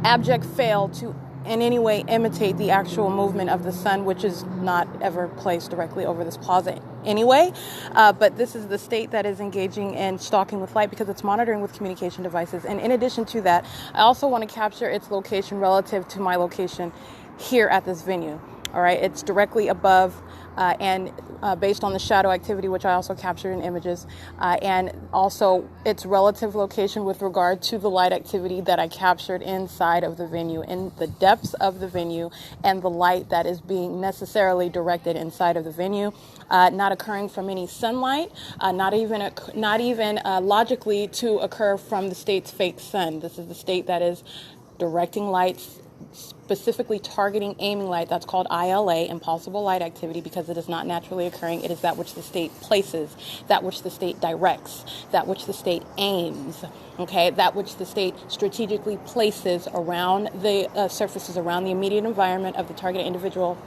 abject fail to in any way imitate the actual movement of the sun, which is not ever placed directly over this plaza anyway. But this is the state that is engaging in stalking with light because it's monitoring with communication devices. And in addition to that, I also want to capture its location relative to my location here at this venue. All right, it's directly above and based on the shadow activity, which I also captured in images, and also its relative location with regard to the light activity that I captured inside of the venue, in the depths of the venue, and the light that is being necessarily directed inside of the venue, not occurring from any sunlight, not even logically to occur from the state's fake sun. This is the state that is directing lights, specifically targeting, aiming light. That's called ILA, impulsible light activity, because it is not naturally occurring. It is that which the state places, that which the state directs, that which the state aims, okay, that which the state strategically places around the surfaces, around the immediate environment of the targeted individual.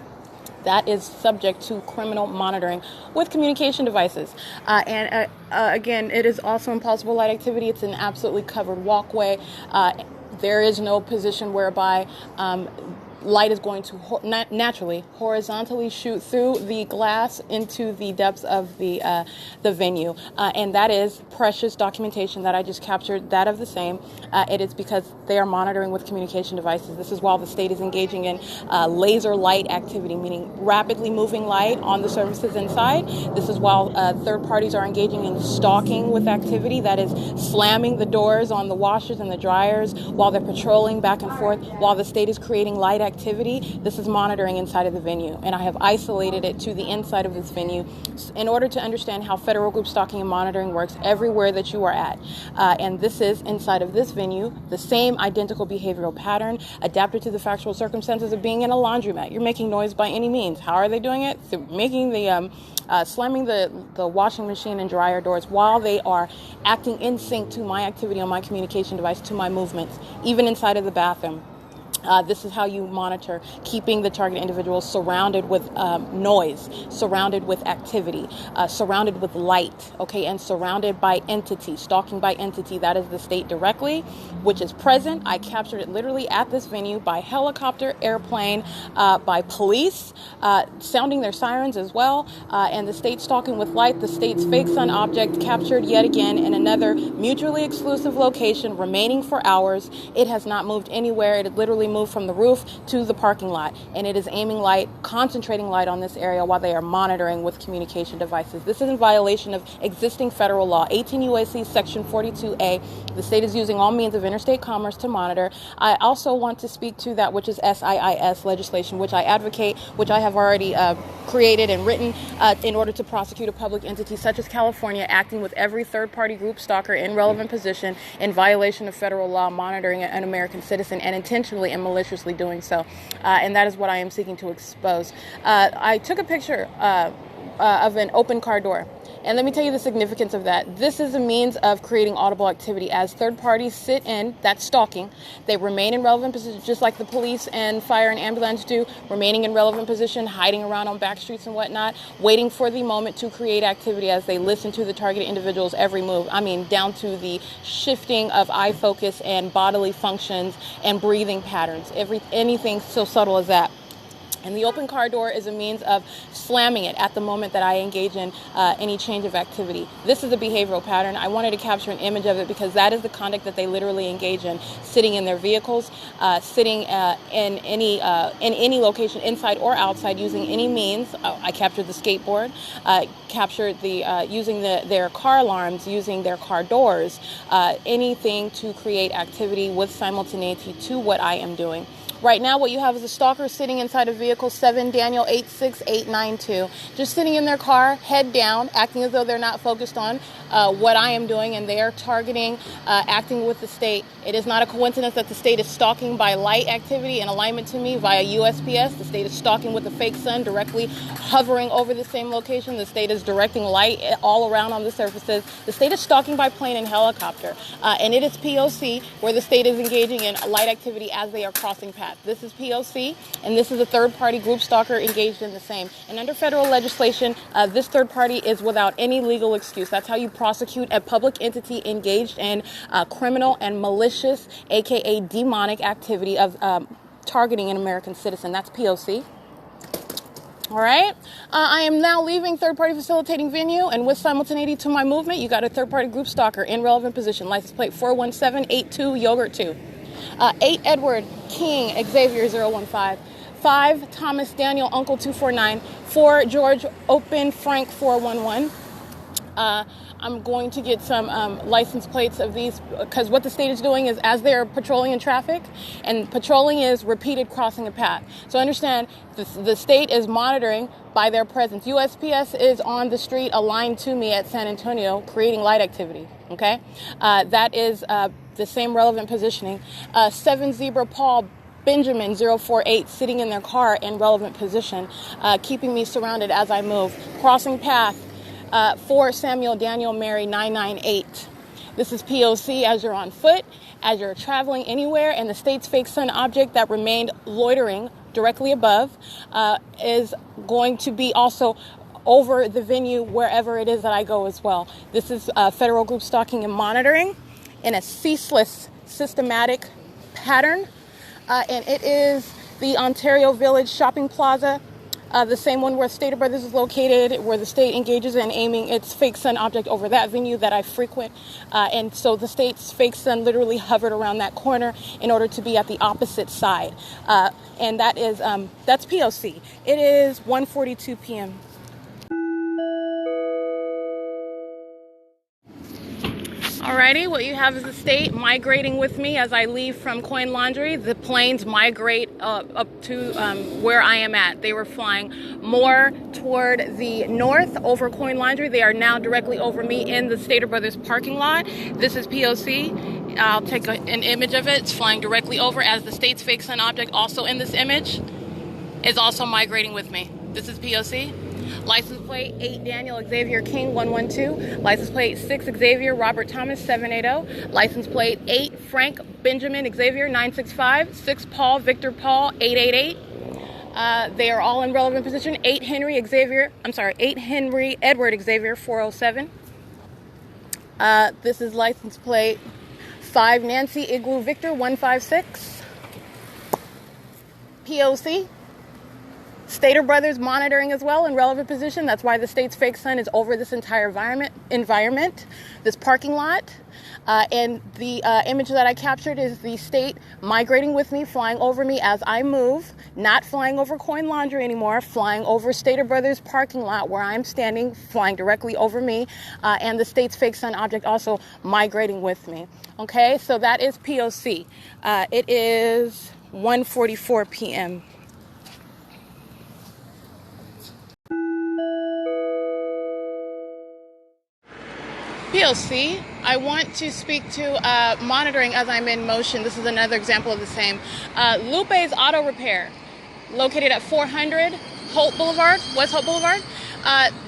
That is subject to criminal monitoring with communication devices. Again, it is also impulsible light activity. It's an absolutely covered walkway. There is no position whereby light is going to naturally horizontally shoot through the glass into the depths of the venue, and that is precious documentation that I just captured. That of the same, it is because they are monitoring with communication devices. This is while the state is engaging in laser light activity, meaning rapidly moving light on the surfaces inside. This is while third parties are engaging in stalking with activity, that is slamming the doors on the washers and the dryers while they're patrolling back and forth, while the state is creating light activity. This is monitoring inside of the venue, and I have isolated it to the inside of this venue in order to understand how federal group stalking and monitoring works everywhere that you are at. And this is inside of this venue, the same identical behavioral pattern adapted to the factual circumstances of being in a laundromat. You're making noise by any means. How are they doing it? Through making the slamming the washing machine and dryer doors while they are acting in sync to my activity on my communication device, to my movements, even inside of the bathroom. This is how you monitor keeping the target individual surrounded with noise, surrounded with activity, surrounded with light, okay, and surrounded by entity, stalking by entity. That is the state directly, which is present. I captured it literally at this venue by helicopter, airplane, by police, sounding their sirens as well, and the state stalking with light, the state's fake sun object captured yet again in another mutually exclusive location, remaining for hours. It has not moved anywhere. It literally moved from the roof to the parking lot, and it is aiming light, concentrating light on this area while they are monitoring with communication devices. This is in violation of existing federal law, 18 U.S.C. section 42A. The state is using all means of interstate commerce to monitor. I also want to speak to that which is I.I.S. legislation, which I advocate, which I have already created and written in order to prosecute a public entity such as California acting with every third-party group stalker in relevant position in violation of federal law, monitoring an American citizen and intentionally and maliciously doing so. And that is what I am seeking to expose. I took a picture of an open car door. And let me tell you the significance of that. This is a means of creating audible activity. As third parties sit in, that's stalking. They remain in relevant positions, just like the police and fire and ambulance do, remaining in relevant position, hiding around on back streets and whatnot, waiting for the moment to create activity as they listen to the targeted individual's every move. I mean, down to the shifting of eye focus and bodily functions and breathing patterns. Anything so subtle as that. And the open car door is a means of slamming it at the moment that I engage in any change of activity. This is a behavioral pattern. I wanted to capture an image of it because that is the conduct that they literally engage in, sitting in their vehicles, sitting in any location, inside or outside, using any means. I captured the skateboard, captured the using their car alarms, using their car doors, anything to create activity with simultaneity to what I am doing. Right now, what you have is a stalker sitting inside a vehicle, 7 Daniel 86892, just sitting in their car, head down, acting as though they're not focused on what I am doing, and they are targeting, acting with the state. It is not a coincidence that the state is stalking by light activity in alignment to me via USPS. The state is stalking with the fake sun, directly hovering over the same location. The state is directing light all around on the surfaces. The state is stalking by plane and helicopter, and it is P.O.C. where the state is engaging in light activity as they are crossing paths. This is P.O.C., and this is a third-party group stalker engaged in the same. And under federal legislation, this third party is without any legal excuse. That's how you prosecute a public entity engaged in criminal and malicious, aka demonic activity of targeting an American citizen. That's P.O.C. All right. I am now leaving third-party facilitating venue, and with simultaneity to my movement, you got a third-party group stalker in relevant position. License plate 41782 Yogurt 2. 8 Edward King Xavier 015. 5 Thomas Daniel Uncle 249. 4 George Open Frank 411. I'm going to get some license plates of these, because what the state is doing is, as they're patrolling in traffic, and patrolling is repeated crossing a path. So understand, the state is monitoring by their presence. USPS is on the street aligned to me at San Antonio, creating light activity. Okay, that is the same relevant positioning. 7 Zebra Paul Benjamin 048 sitting in their car in relevant position, keeping me surrounded as I move. Crossing path. 4 Samuel Daniel Mary 998. This is P.O.C. as you're on foot, as you're traveling anywhere, and the state's fake sun object that remained loitering directly above is going to be also over the venue wherever it is that I go as well. This is federal group stalking and monitoring in a ceaseless, systematic pattern, and it is the Ontario Village Shopping Plaza, the same one where Stater Brothers is located, where the state engages in aiming its fake sun object over that venue that I frequent. And so the state's fake sun literally hovered around that corner in order to be at the opposite side. And that is, that's P.O.C. It is 1:42 p.m. Alrighty, what you have is the state migrating with me as I leave from Coin Laundry. The planes migrate up to where I am at. They were flying more toward the north over Coin Laundry. They are now directly over me in the Stater Brothers parking lot. This is P.O.C. I'll take an image of it. It's flying directly over, as the state's fake sun object, also in this image, is also migrating with me. This is P.O.C. License plate 8 Daniel Xavier King 112. License plate 6 Xavier Robert Thomas 780. License plate 8 Frank Benjamin Xavier 965. 6 Paul Victor Paul 888. They are all in relevant position. 8 Henry Edward Xavier 407. This is license plate 5 Nancy Igloo Victor 156. P.O.C. Stater Brothers monitoring as well in relevant position. That's why the state's fake sun is over this entire environment, this parking lot. And the image that I captured is the state migrating with me, flying over me as I move, not flying over Coin Laundry anymore, flying over Stater Brothers parking lot where I'm standing, flying directly over me, and the state's fake sun object also migrating with me. Okay, so that is P.O.C. It is 1:44 p.m. P.O.C. I want to speak to monitoring as I'm in motion. This is another example of the same. LUPE'S Auto Repair, located at 400 HOLT Boulevard, West HOLT Boulevard.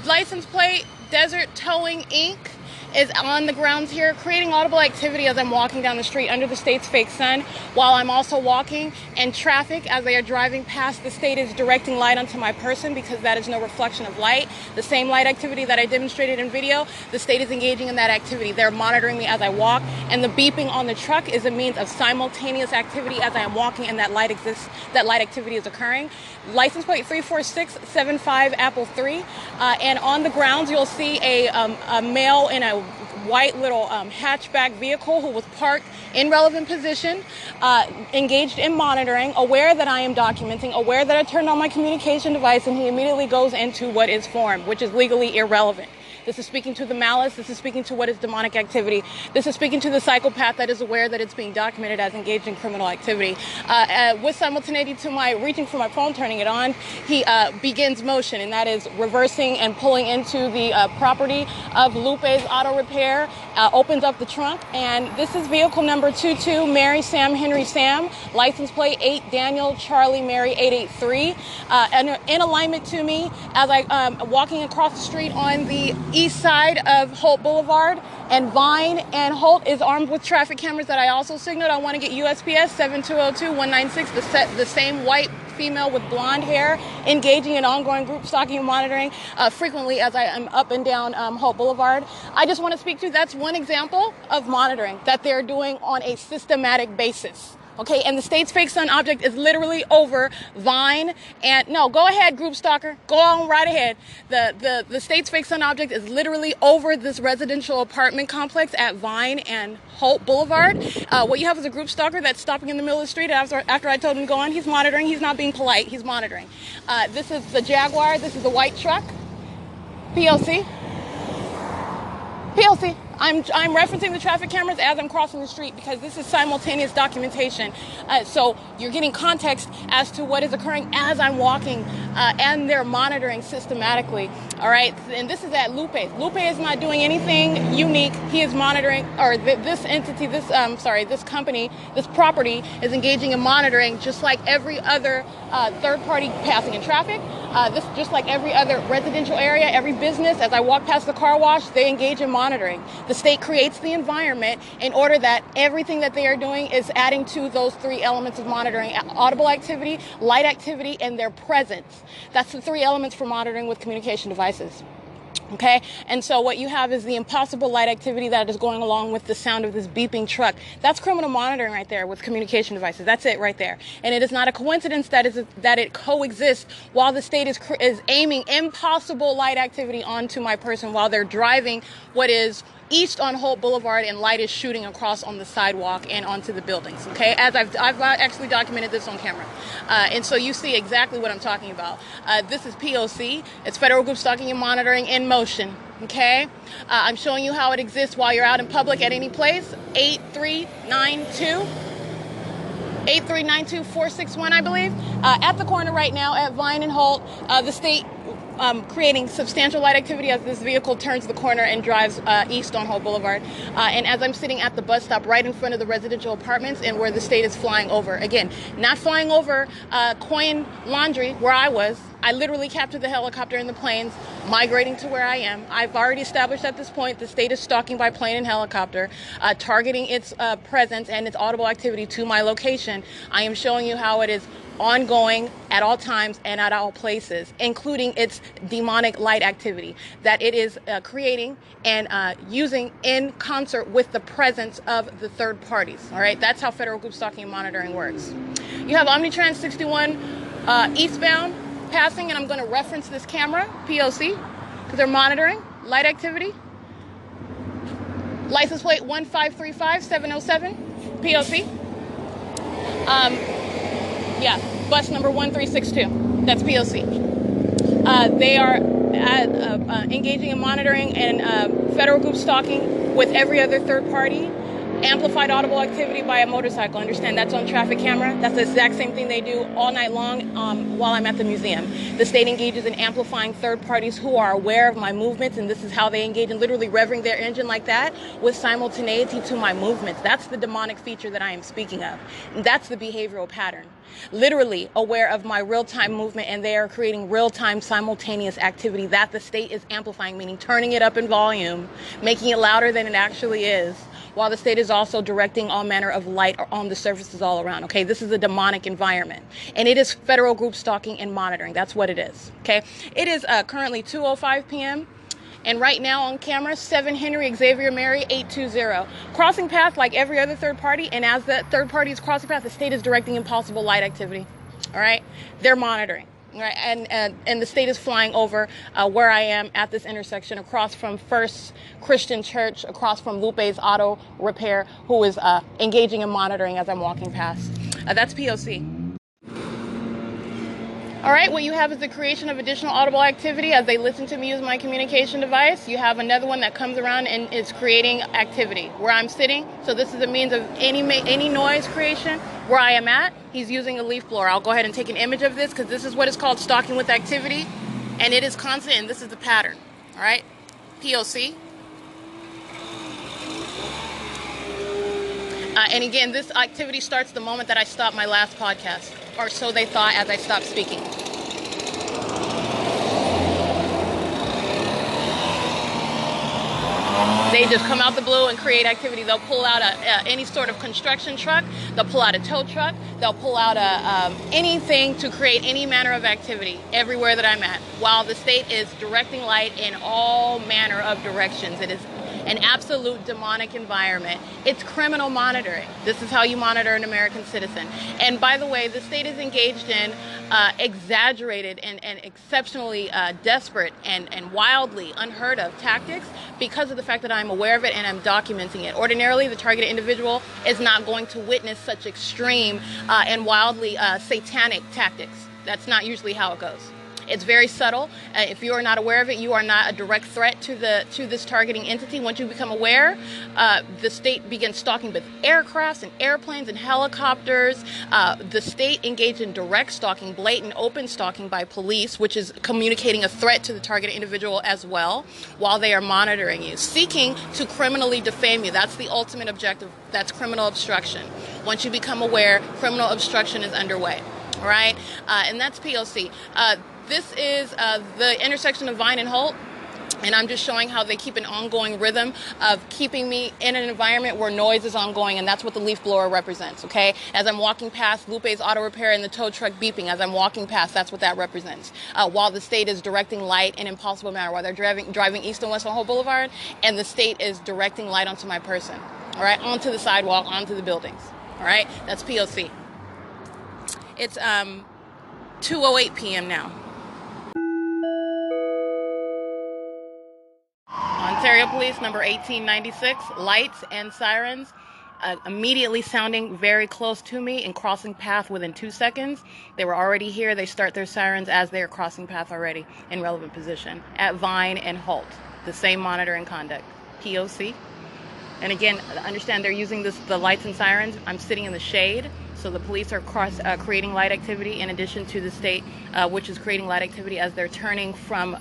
License plate Desert Towing Inc. is on the grounds here, creating audible activity as I'm walking down the street under the state's fake sun, while I'm also walking, and traffic as they are driving past the state is directing light onto my person, because that is no reflection of light. The same light activity that I demonstrated in video, the state is engaging in that activity. They're monitoring me as I walk, And the beeping on the truck is a means of simultaneous activity as I am walking and that light exists, that light activity is occurring. License plate 34675 Apple 3. And on the grounds, you'll see a male in a white little hatchback vehicle who was parked in relevant position, engaged in monitoring, aware that I am documenting, aware that I turned on my communication device, and he immediately goes into what is formed, which is legally irrelevant. This is speaking to the malice. This is speaking to what is demonic activity. This is speaking to the psychopath that is aware that it's being documented as engaged in criminal activity. With simultaneity to my reaching for my phone, turning it on, he begins motion, and that is reversing and pulling into the property of LUPE'S Auto Repair, opens up the trunk, and this is vehicle number 22, Mary Sam Henry Sam, license plate 8 Daniel Charlie Mary 883, and in alignment to me as I'm walking across the street on the east side of HOLT Boulevard, and Vine, and HOLT is armed with traffic cameras that I also signaled. I want to get USPS 7202-196, the same white female with blonde hair, engaging in ongoing group stalking and monitoring frequently as I am up and down HOLT Boulevard. I just want to speak to, that's one example of monitoring that they're doing on a systematic basis. Okay, and the state's fake sun object is literally over Vine, and no, go ahead, group stalker, go on right ahead. The state's fake sun object is literally over this residential apartment complex at Vine and HOLT Boulevard. What you have is a group stalker that's stopping in the middle of the street after I told him to go on. He's monitoring. He's not being polite. He's monitoring. This is the Jaguar. This is the white truck. P.O.C. P.O.C. I'm referencing the traffic cameras as I'm crossing the street because this is simultaneous documentation. So you're getting context as to what is occurring as I'm walking, and they're monitoring systematically. All right, and this is at Lupe's. Lupe is not doing anything unique. He is monitoring, or this entity, this company, this property is engaging in monitoring just like every other third party passing in traffic. This just like every other residential area, every business. As I walk past the car wash, they engage in monitoring. The state creates the environment in order that everything that they are doing is adding to those three elements of monitoring: audible activity, light activity, and their presence. That's the three elements for monitoring with communication devices. Okay, and so what you have is the impossible light activity that is going along with the sound of this beeping truck. That's criminal monitoring right there with communication devices. That's it right there. And it is not a coincidence that it coexists while the state is aiming impossible light activity onto my person while they're driving what is east on HOLT Boulevard, and light is shooting across on the sidewalk and onto the buildings. Okay, as I've actually documented this on camera, and so you see exactly what I'm talking about. This is P.O.C. It's Federal Group Stalking and Monitoring in motion. Okay, I'm showing you how it exists while you're out in public at any place. 8392461, I believe, at the corner right now at Vine and HOLT. The state creating substantial light activity as this vehicle turns the corner and drives east on HOLT Boulevard. And as I'm sitting at the bus stop right in front of the residential apartments and where the state is flying over. Again, not flying over Coin Laundry where I was. I literally captured the helicopter and the planes, migrating to where I am. I've already established at this point the state is stalking by plane and helicopter, targeting its presence and its audible activity to my location. I am showing you how it is ongoing at all times and at all places, including its demonic light activity that it is creating and using in concert with the presence of the third parties. All right, that's how federal group stalking and monitoring works. You have Omnitrans 61 eastbound passing, and I'm going to reference this camera, P.O.C., because they're monitoring light activity. License plate 1535707, P.O.C. Yeah, bus number 1362. That's P.O.C. They are engaging in monitoring and federal group stalking with every other third party. Amplified audible activity by a motorcycle. Understand that's on traffic camera. That's the exact same thing they do all night long while I'm at the museum. The state engages in amplifying third parties who are aware of my movements, and this is how they engage in literally revving their engine like that with simultaneity to my movements. That's the demonic feature that I am speaking of. And that's the behavioral pattern. Literally aware of my real-time movement, and they are creating real-time simultaneous activity that the state is amplifying, meaning turning it up in volume, making it louder than it actually is, while the state is also directing all manner of light on the surfaces all around. Okay, this is a demonic environment, and it is federal group stalking and monitoring. That's what it is. Okay, it is currently 2:05 p.m. And right now on camera, 7 Henry Xavier Mary 820. Crossing path like every other third party, and as that third party is crossing path, the state is directing impossible light activity. All right? They're monitoring. All right? And the state is flying over where I am at this intersection, across from First Christian Church, across from LUPE'S Auto Repair, who is engaging in monitoring as I'm walking past. That's P.O.C. All right, what you have is the creation of additional audible activity as they listen to me use my communication device. You have another one that comes around and is creating activity where I'm sitting. So this is a means of any noise creation where I am at. He's using a leaf blower. I'll go ahead and take an image of this because this is what is called stalking with activity. And it is constant, and this is the pattern. All right, P.O.C. And again, this activity starts the moment that I stop my last podcast, or so they thought as I stopped speaking. They just come out the blue and create activity. They'll pull out any sort of construction truck. They'll pull out a tow truck. They'll pull out anything to create any manner of activity everywhere that I'm at, while the state is directing light in all manner of directions. It is an absolute demonic environment. It's criminal monitoring. This is how you monitor an American citizen. And by the way, the state is engaged in exaggerated and exceptionally desperate and wildly unheard of tactics because of the fact that I'm aware of it and I'm documenting it. Ordinarily, the targeted individual is not going to witness such extreme and wildly satanic tactics. That's not usually how it goes. It's very subtle. If you are not aware of it, you are not a direct threat to this targeting entity. Once you become aware, the state begins stalking with aircrafts and airplanes and helicopters. The state engaged in direct stalking, blatant open stalking by police, which is communicating a threat to the targeted individual as well, while they are monitoring you, seeking to criminally defame you. That's the ultimate objective. That's criminal obstruction. Once you become aware, criminal obstruction is underway. All right? And that's P.O.C. This is the intersection of Vine and Holt, and I'm just showing how they keep an ongoing rhythm of keeping me in an environment where noise is ongoing, and that's what the leaf blower represents, okay? As I'm walking past LUPE'S Auto Repair and the tow truck beeping, as I'm walking past, that's what that represents. While the state is directing light in an impossible manner, while they're driving east and west on Holt Boulevard, and the state is directing light onto my person, all right, onto the sidewalk, onto the buildings, all right? That's P.O.C. It's 2:08 p.m. now. Ontario Police, number 1896, lights and sirens immediately sounding very close to me and crossing path within 2 seconds. They were already here. They start their sirens as they are crossing path already in relevant position at Vine and Holt. The same monitoring conduct, P.O.C. And again, understand they're using the lights and sirens. I'm sitting in the shade, so the police are creating light activity in addition to the state, which is creating light activity as they're turning from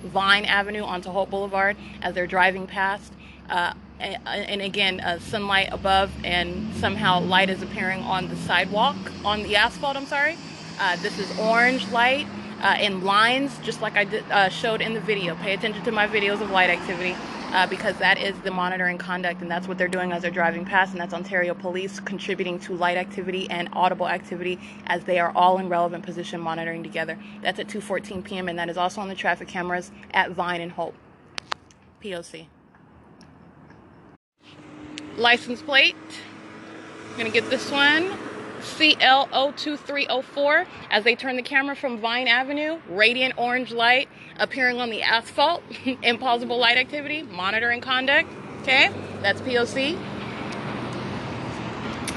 Vine Avenue onto Holt Boulevard as they're driving past. And again, sunlight above, and somehow light is appearing on the sidewalk, on the asphalt, I'm sorry. This is orange light in lines, just like I showed in the video. Pay attention to my videos of light activity. Because that is the monitoring conduct, and that's what they're doing as they're driving past, and that's Ontario Police contributing to light activity and audible activity as they are all in relevant position monitoring together. That's at 2:14 p.m., and that is also on the traffic cameras at Vine and Holt. P.O.C. License plate. I'm going to get this one. CL02304 as they turn the camera from Vine Avenue, radiant orange light appearing on the asphalt, impossible light activity, monitoring conduct, okay? That's P.O.C.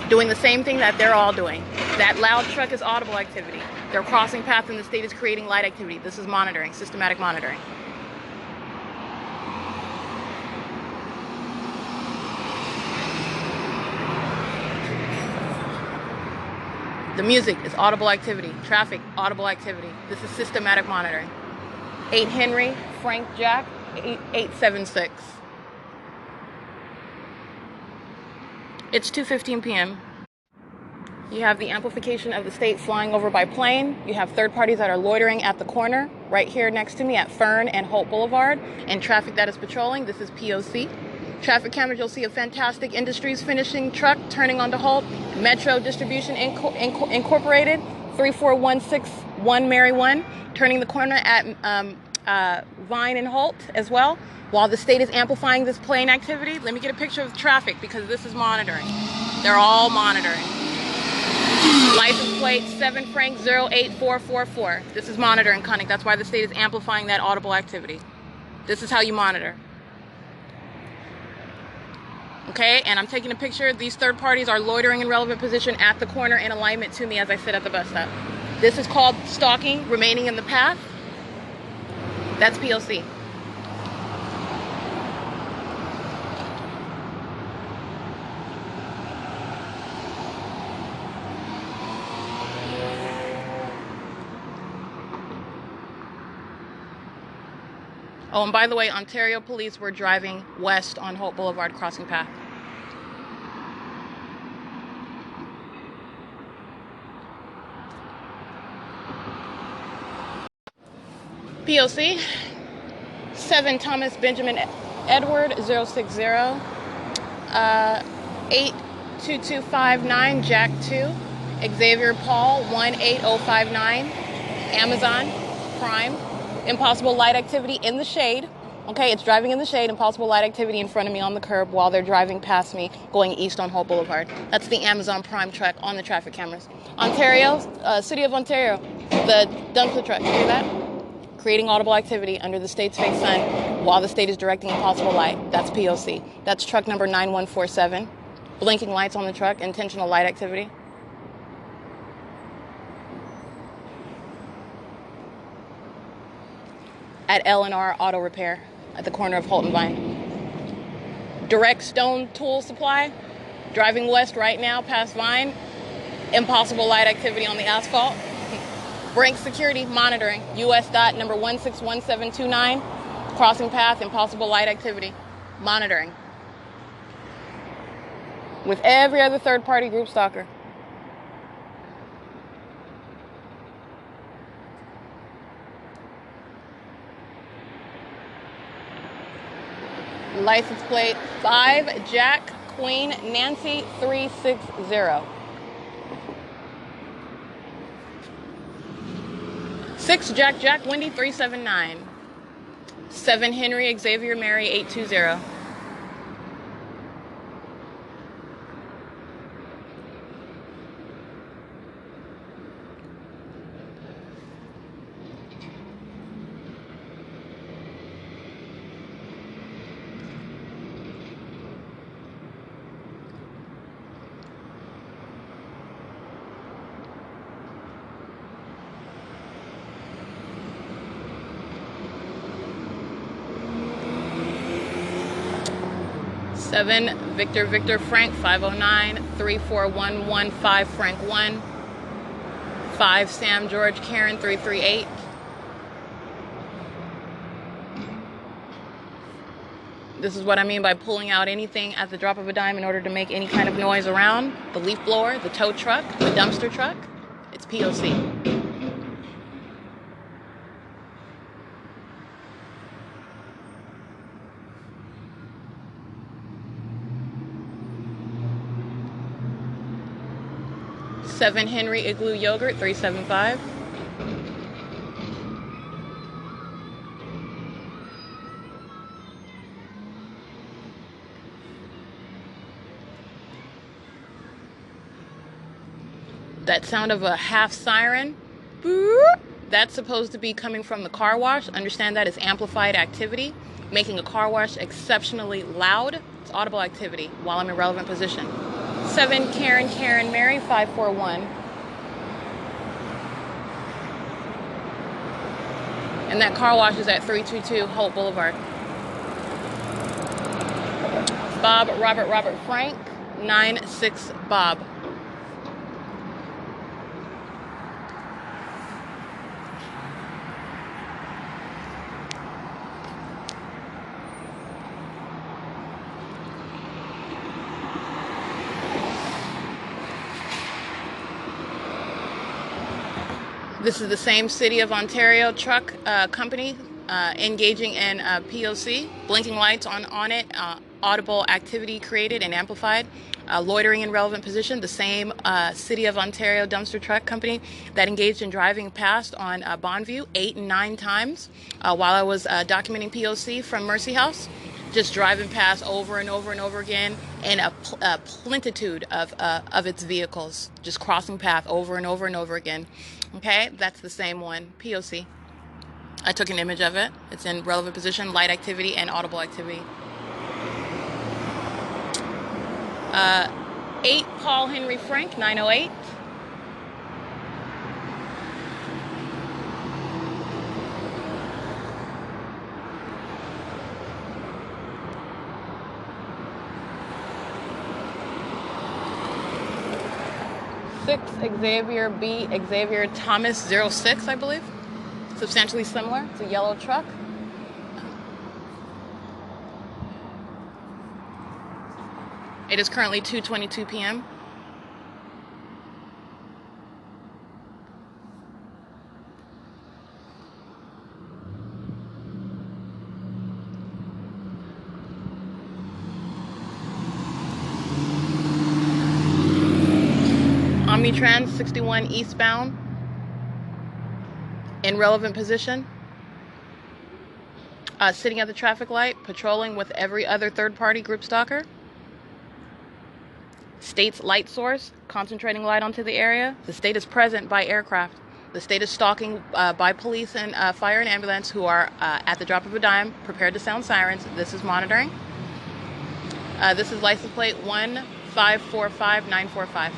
Doing the same thing that they're all doing. That loud truck is audible activity. They're crossing path and the state is creating light activity. This is monitoring, systematic monitoring. The music is audible activity. Traffic, audible activity. This is systematic monitoring. 8 Henry, Frank Jack, 876. It's 2:15 p.m. You have the amplification of the state flying over by plane. You have third parties that are loitering at the corner right here next to me at Fern and Holt Boulevard, and traffic that is patrolling. This is P.O.C. Traffic cameras, you'll see a Fantastic Industries finishing truck turning onto Holt. Metro Distribution Incorporated, 34161 Mary 1, turning the corner at Vine and Holt as well. While the state is amplifying this plane activity, let me get a picture of traffic because this is monitoring. They're all monitoring. License plate 7 Frank 08444. This is monitoring, Cunning. That's why the state is amplifying that audible activity. This is how you monitor. Okay, and I'm taking a picture. These third parties are loitering in relevant position at the corner in alignment to me as I sit at the bus stop. This is called stalking, remaining in the path. That's P.O.C. Oh, and by the way, Ontario police were driving west on Holt Boulevard crossing path. P.O.C. 7 Thomas Benjamin Edward 060 82259 Jack 2 Xavier Paul 18059 Amazon Prime. Impossible light activity in the shade. Okay, it's driving in the shade. Impossible light activity in front of me on the curb while they're driving past me going east on Holt Boulevard. That's the Amazon Prime truck on the traffic cameras. Ontario, City of Ontario, the dumpster truck. You hear that? Creating audible activity under the state's fake sun while the state is directing impossible light. That's P.O.C. That's truck number 9147. Blinking lights on the truck, intentional light activity. At L&R Auto Repair at the corner of Holt and Vine. Direct stone tool supply, driving west right now past Vine. Impossible light activity on the asphalt. Brink security monitoring, U.S. dot number 161729. Crossing path, impossible light activity, monitoring. With every other third party group stalker. License plate 5 Jack Queen Nancy 360. 6 Jack Jack Wendy 379. 7 Henry Xavier Mary 820. Seven Victor Victor Frank 509 34115 Frank 1. 5 Sam George Karen 338. This is what I mean by pulling out anything at the drop of a dime in order to make any kind of noise around. The leaf blower, the tow truck, the dumpster truck. It's P.O.C. Seven Henry Igloo Yogurt 375. That sound of a half siren, that's supposed to be coming from the car wash. Understand that is amplified activity, making a car wash exceptionally loud. It's audible activity while I'm in relevant position. 7 Karen Mary 541. And that car wash is at 322 Holt Boulevard. Bob Robert Frank 96 Bob. This is the same City of Ontario truck company engaging in P.O.C. Blinking lights on it audible activity created and amplified. Loitering in relevant position, the same City of Ontario dumpster truck company that engaged in driving past on Bonneview 8 and 9 times while I was documenting P.O.C. from Mercy House, just driving past over and over and over again, and a plentitude of its vehicles just crossing path over and over and over again. Okay, that's the same one, P.O.C. I took an image of it. It's in relevant position, light activity, and audible activity. 8 Paul Henry Frank, 908. Xavier B. Xavier Thomas 06, I believe. Substantially similar. It's a yellow truck. It is currently 2:22 p.m. Omnitrans 61 eastbound in relevant position, sitting at the traffic light, patrolling with every other third-party group stalker. State's light source, concentrating light onto the area. The state is present by aircraft. The state is stalking by police and fire and ambulance who are at the drop of a dime, prepared to sound sirens. This is monitoring. This is license plate 1545945.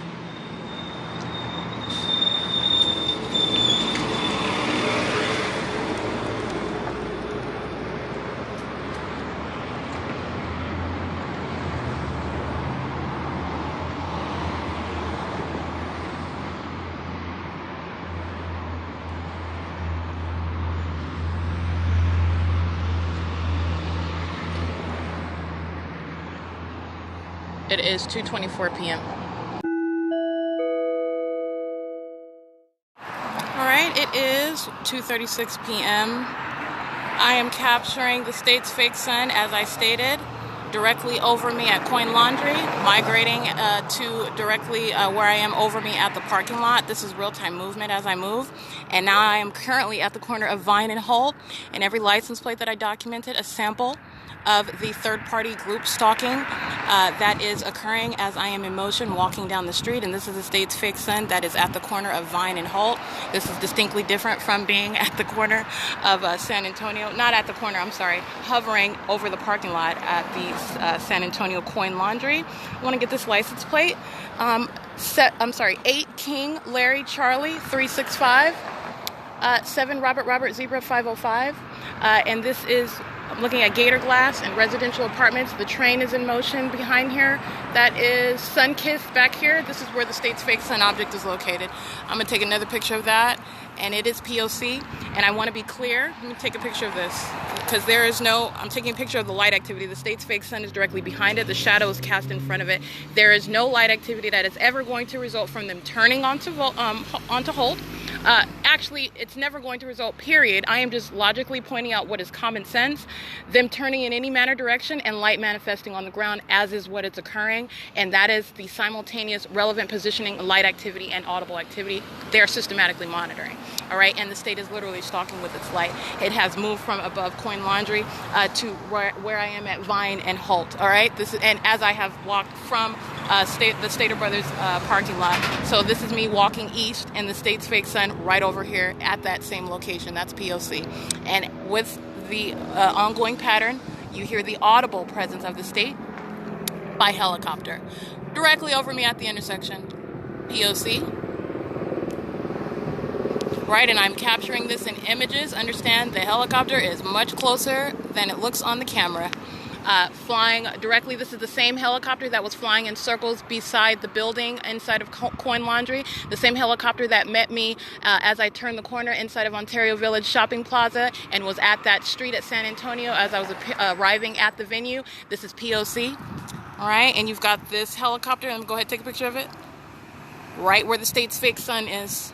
It is 2:24 p.m. All right, it is 2:36 p.m. I am capturing the state's fake sun, as I stated, directly over me at Coin Laundry, migrating to directly where I am over me at the parking lot. This is real-time movement as I move. And now I am currently at the corner of Vine and Holt, and every license plate that I documented, a sample of the third-party group stalking that is occurring as I am in motion walking down the street. And this is the state's fake sun that is at the corner of Vine and Holt. This is distinctly different from being at the corner of San Antonio. Not at the corner, I'm sorry. Hovering over the parking lot at the San Antonio Coin Laundry. I want to get this license plate. 8 King Larry Charlie 365. 7 Robert Zebra 505. And this is, I'm looking at Gator Glass and residential apartments. The train is in motion behind here. That is Sunkist back here. This is where the state's fake sun object is located. I'm going to take another picture of that, and it is P.O.C. And I want to be clear. Let me take a picture of this, because there is no, I'm taking a picture of the light activity. The state's fake sun is directly behind it. The shadow is cast in front of it. There is no light activity that is ever going to result from them turning onto Holt. Actually, it's never going to result, period. I am just logically pointing out what is common sense. Them turning in any manner direction and light manifesting on the ground, as is what it's occurring. And that is the simultaneous relevant positioning, light activity, and audible activity. They are systematically monitoring. All right, and the state is literally stalking with its light. It has moved from above Coin Laundry to where I am at Vine and Holt. All right, this is, and as I have walked from the Stater Brothers parking lot. So this is me walking east, and the state's fake sun right over here at that same location. That's P.O.C. And with the ongoing pattern, you hear the audible presence of the state by helicopter directly over me at the intersection. P.O.C. Right, and I'm capturing this in images. Understand, the helicopter is much closer than it looks on the camera. Flying directly, this is the same helicopter that was flying in circles beside the building inside of Coin Laundry. The same helicopter that met me as I turned the corner inside of Ontario Village Shopping Plaza and was at that street at San Antonio as I was arriving at the venue. This is P.O.C. All right, and you've got this helicopter, and go ahead and take a picture of it. Right where the state's fake sun is.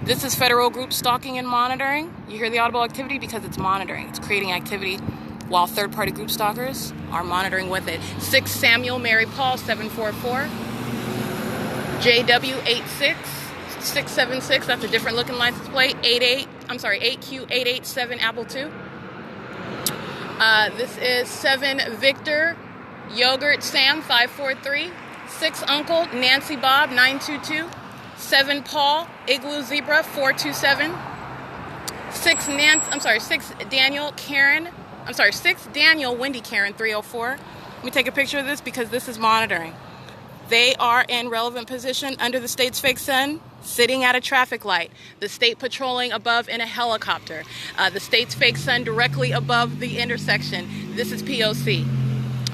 This is federal group stalking and monitoring. You hear the audible activity because it's monitoring. It's creating activity while third-party group stalkers are monitoring with it. 6 Samuel Mary Paul 744, JW86676. That's a different looking license plate. 8Q887 Apple II. This is 7 Victor Yogurt Sam 543. 6 Uncle Nancy Bob 922. 7 Paul Igloo Zebra 427. 6 Daniel Karen. 6 Daniel Wendy Karen 304. Let me take a picture of this because this is monitoring. They are in relevant position under the state's fake sun, sitting at a traffic light. The state patrolling above in a helicopter. The state's fake sun directly above the intersection. This is P.O.C.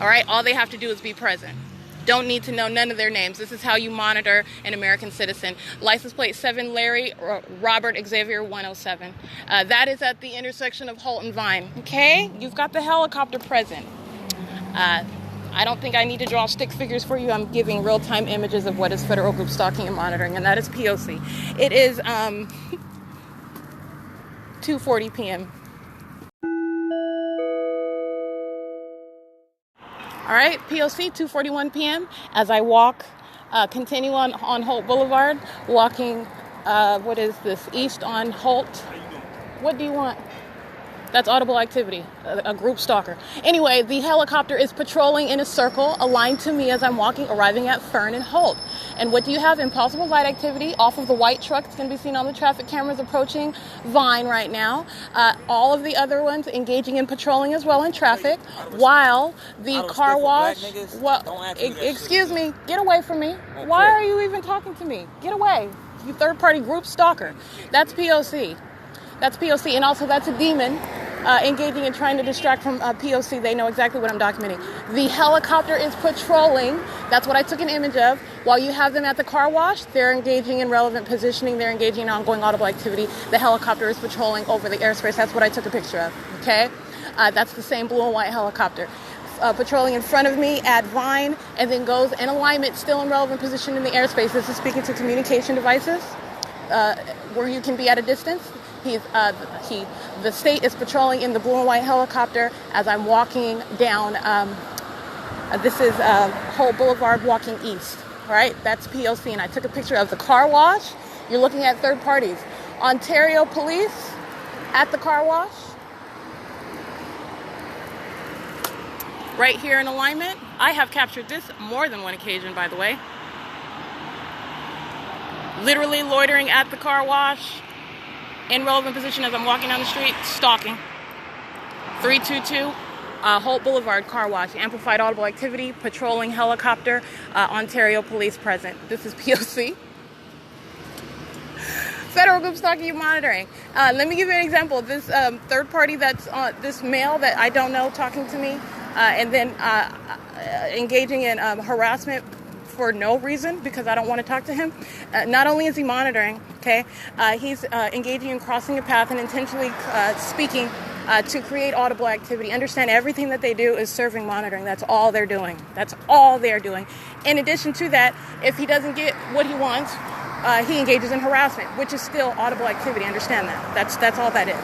All right, all they have to do is be present. Don't need to know none of their names. This is how you monitor an American citizen. License plate 7 Larry Robert Xavier 107. That is at the intersection of Holt and Vine. Okay, you've got the helicopter present. I don't think I need to draw stick figures for you. I'm giving real-time images of what is federal group stalking and monitoring, and that is P.O.C. It is 2:40 p.m. All right, P.O.C. 2:41 p.m. As I walk, continue on Holt Boulevard, walking, what is this, east on Holt. What do you want? That's audible activity, a group stalker. Anyway, the helicopter is patrolling in a circle aligned to me as I'm walking, arriving at Fern and Holt. And what do you have? Impossible light activity off of the white truck that's going to be seen on the traffic cameras approaching Vine right now. All of the other ones engaging in patrolling as well in traffic, while the car wash... Excuse me, get away from me. Okay. Why are you even talking to me? Get away, you third-party group stalker. That's P.O.C. That's P.O.C. And also that's a demon engaging and trying to distract from P.O.C. They know exactly what I'm documenting. The helicopter is patrolling. That's what I took an image of. While you have them at the car wash, they're engaging in relevant positioning. They're engaging in ongoing audible activity. The helicopter is patrolling over the airspace. That's what I took a picture of. Okay? That's the same blue and white helicopter. Patrolling in front of me at Vine, and then goes in alignment, still in relevant position in the airspace. This is speaking to communication devices where you can be at a distance. The state is patrolling in the blue and white helicopter as I'm walking down. This is Holt Boulevard walking east. Right? That's P.O.C. And I took a picture of the car wash. You're looking at third parties. Ontario Police at the car wash. Right here in alignment. I have captured this more than one occasion, by the way. Literally loitering at the car wash. In relevant position as I'm walking down the street, stalking. 322 Holt Boulevard car wash, amplified audible activity, patrolling helicopter, Ontario Police present. This is P.O.C. Federal group stalking and monitoring. Let me give you an example. This third party that's this male that I don't know talking to me, and then engaging in harassment for no reason because I don't want to talk to him. Not only is he monitoring, okay, he's engaging in crossing a path and intentionally speaking to create audible activity. Understand everything that they do is serving monitoring. That's all they're doing. That's all they're doing. In addition to that, if he doesn't get what he wants, he engages in harassment, which is still audible activity. Understand that. That's all that is.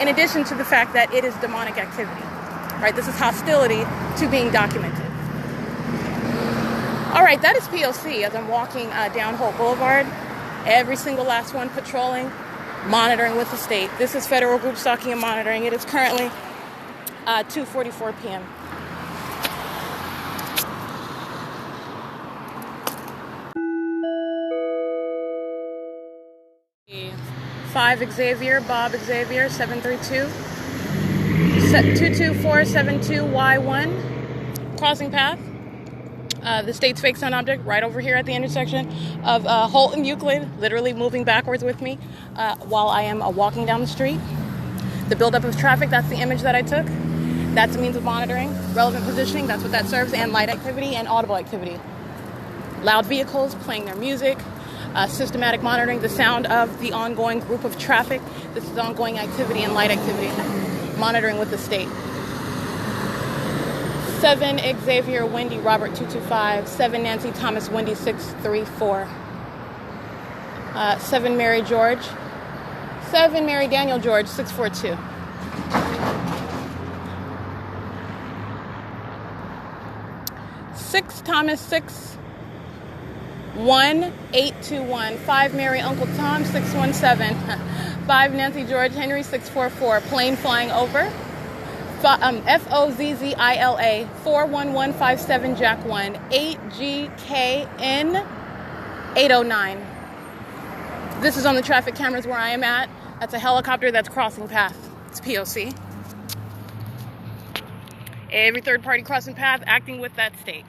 In addition to the fact that it is demonic activity, right? This is hostility to being documented. All right, that is P.O.C. as I'm walking down Holt Boulevard. Every single last one patrolling, monitoring with the state. This is federal group stalking and monitoring. It is currently 2:44 p.m. Five Xavier, Bob Xavier, 732, 22472Y1, crossing path. The state's fake sun object right over here at the intersection of Holt and Euclid, literally moving backwards with me while I am walking down the street. The buildup of traffic, that's the image that I took. That's a means of monitoring. Relevant positioning, that's what that serves, and light activity and audible activity. Loud vehicles playing their music, systematic monitoring, the sound of the ongoing group of traffic. This is ongoing activity and light activity, monitoring with the state. 7 Xavier Wendy Robert 225, 7 Nancy Thomas Wendy 634, 7 Mary George, 7 Mary Daniel George 642. Thomas 61821. 5 Mary Uncle Tom 617. 5 Nancy George Henry 644. Plane flying over. FOZZILA 41157 Jack 1. 8GKN 809. This is on the traffic cameras where I am at. That's a helicopter that's crossing path. It's P.O.C. Every third party crossing path acting with that state.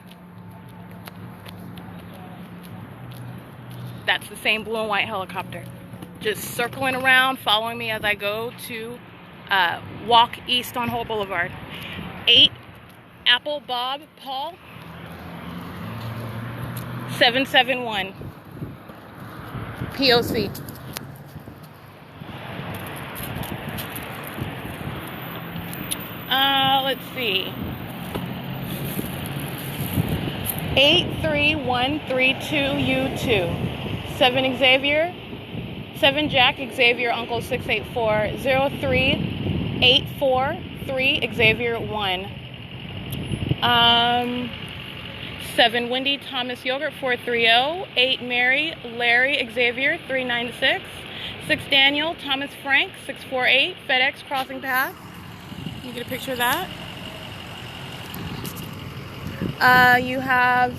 That's the same blue and white helicopter. Just circling around, following me as I go to walk east on HOLT Boulevard. 8 Apple Bob Paul 771. P.O.C. Let's see. 83132U2. 7 Xavier. 7 Jack Xavier Uncle 684. 03843 Xavier 1. 7 Wendy Thomas Yogurt 430. 8 Mary Larry Xavier 396. 6 Daniel Thomas Frank 648. FedEx crossing path. Can you get a picture of that? You have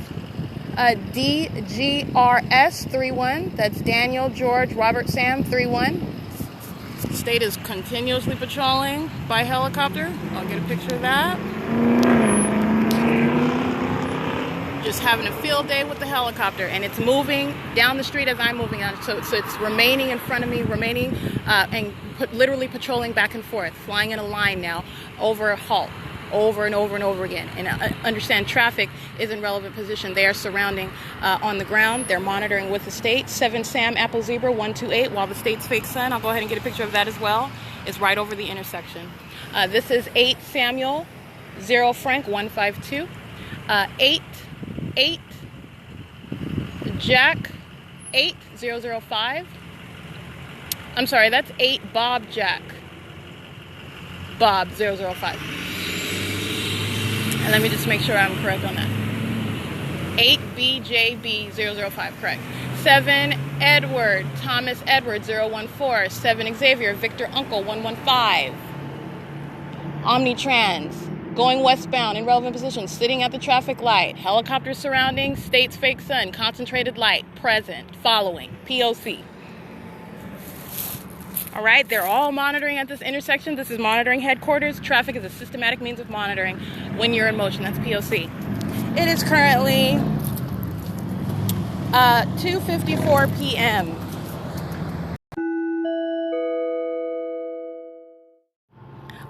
DGRS 31. That's Daniel George Robert Sam 31. State is continuously patrolling by helicopter. I'll get a picture of that. Just having a field day with the helicopter, and it's moving down the street as I'm moving on. So it's remaining in front of me, literally patrolling back and forth, flying in a line now over a HOLT, over and over and over again. And I understand traffic is in relevant position. They are surrounding on the ground. They're monitoring with the state. 7 Sam Apple Zebra 128, while the state's fake sun, I'll go ahead and get a picture of that as well, is right over the intersection. This is 8 Samuel 0 Frank 152. 8 Jack 8005. I'm sorry, that's 8 Bob Jack Bob 005. And let me just make sure I'm correct on that. 8 BJB 005, correct. 7 Edward Thomas Edward 014. 7 Xavier Victor Uncle 115. Omnitrans going westbound in relevant position, sitting at the traffic light. Helicopter surrounding, state's fake sun, concentrated light, present, following, P.O.C. All right, they're all monitoring at this intersection. This is monitoring headquarters. Traffic is a systematic means of monitoring when you're in motion. That's P.O.C. It is currently 2:54 p.m.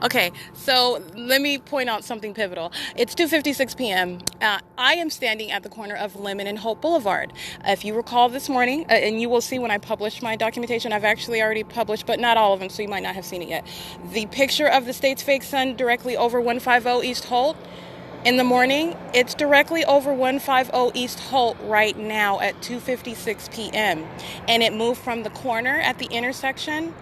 Okay, so let me point out something pivotal. It's 2:56 p.m. I am standing at the corner of Lemon and HOLT Boulevard. If you recall this morning, and you will see when I publish my documentation, I've actually already published, but not all of them, so you might not have seen it yet. The picture of the state's fake sun directly over 150 East HOLT in the morning, it's directly over 150 East HOLT right now at 2:56 p.m. And it moved from the corner at the intersection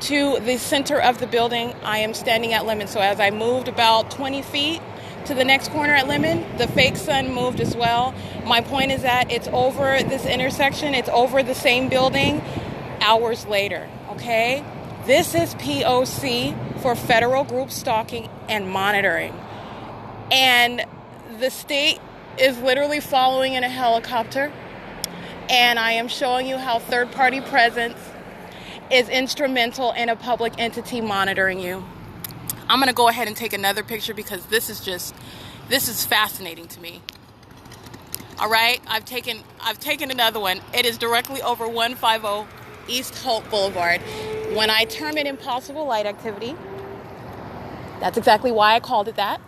to the center of the building. I am standing at Lemon. So as I moved about 20 feet to the next corner at Lemon, the fake sun moved as well. My point is that it's over this intersection. It's over the same building hours later, okay? This is P.O.C. for federal group stalking and monitoring. And the state is literally following in a helicopter. And I am showing you how third-party presence is instrumental in a public entity monitoring you. I'm going to go ahead and take another picture because this is fascinating to me. All right, I've taken another one. It is directly over 150 East HOLT Boulevard. When I term it impossible light activity, that's exactly why I called it that.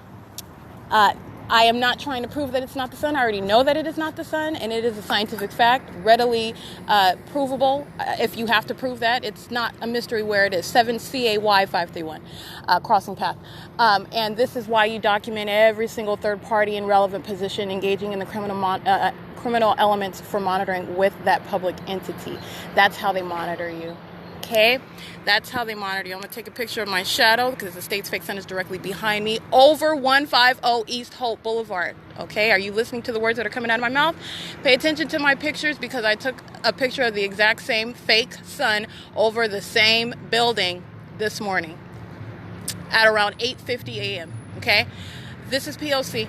I am not trying to prove that it's not the sun. I already know that it is not the sun, and it is a scientific fact, readily provable. If you have to prove that, it's not a mystery where it is. 7 CAY 531, crossing path. And this is why you document every single third party in relevant position engaging in the criminal elements for monitoring with that public entity. That's how they monitor you. okay? That's how they monitor you. I'm going to take a picture of my shadow because the State's Fake Sun is directly behind me over 150 East Holt Boulevard, okay? Are you listening to the words that are coming out of my mouth? Pay attention to my pictures because I took a picture of the exact same fake sun over the same building this morning at around 8:50 a.m., okay? This is P.O.C.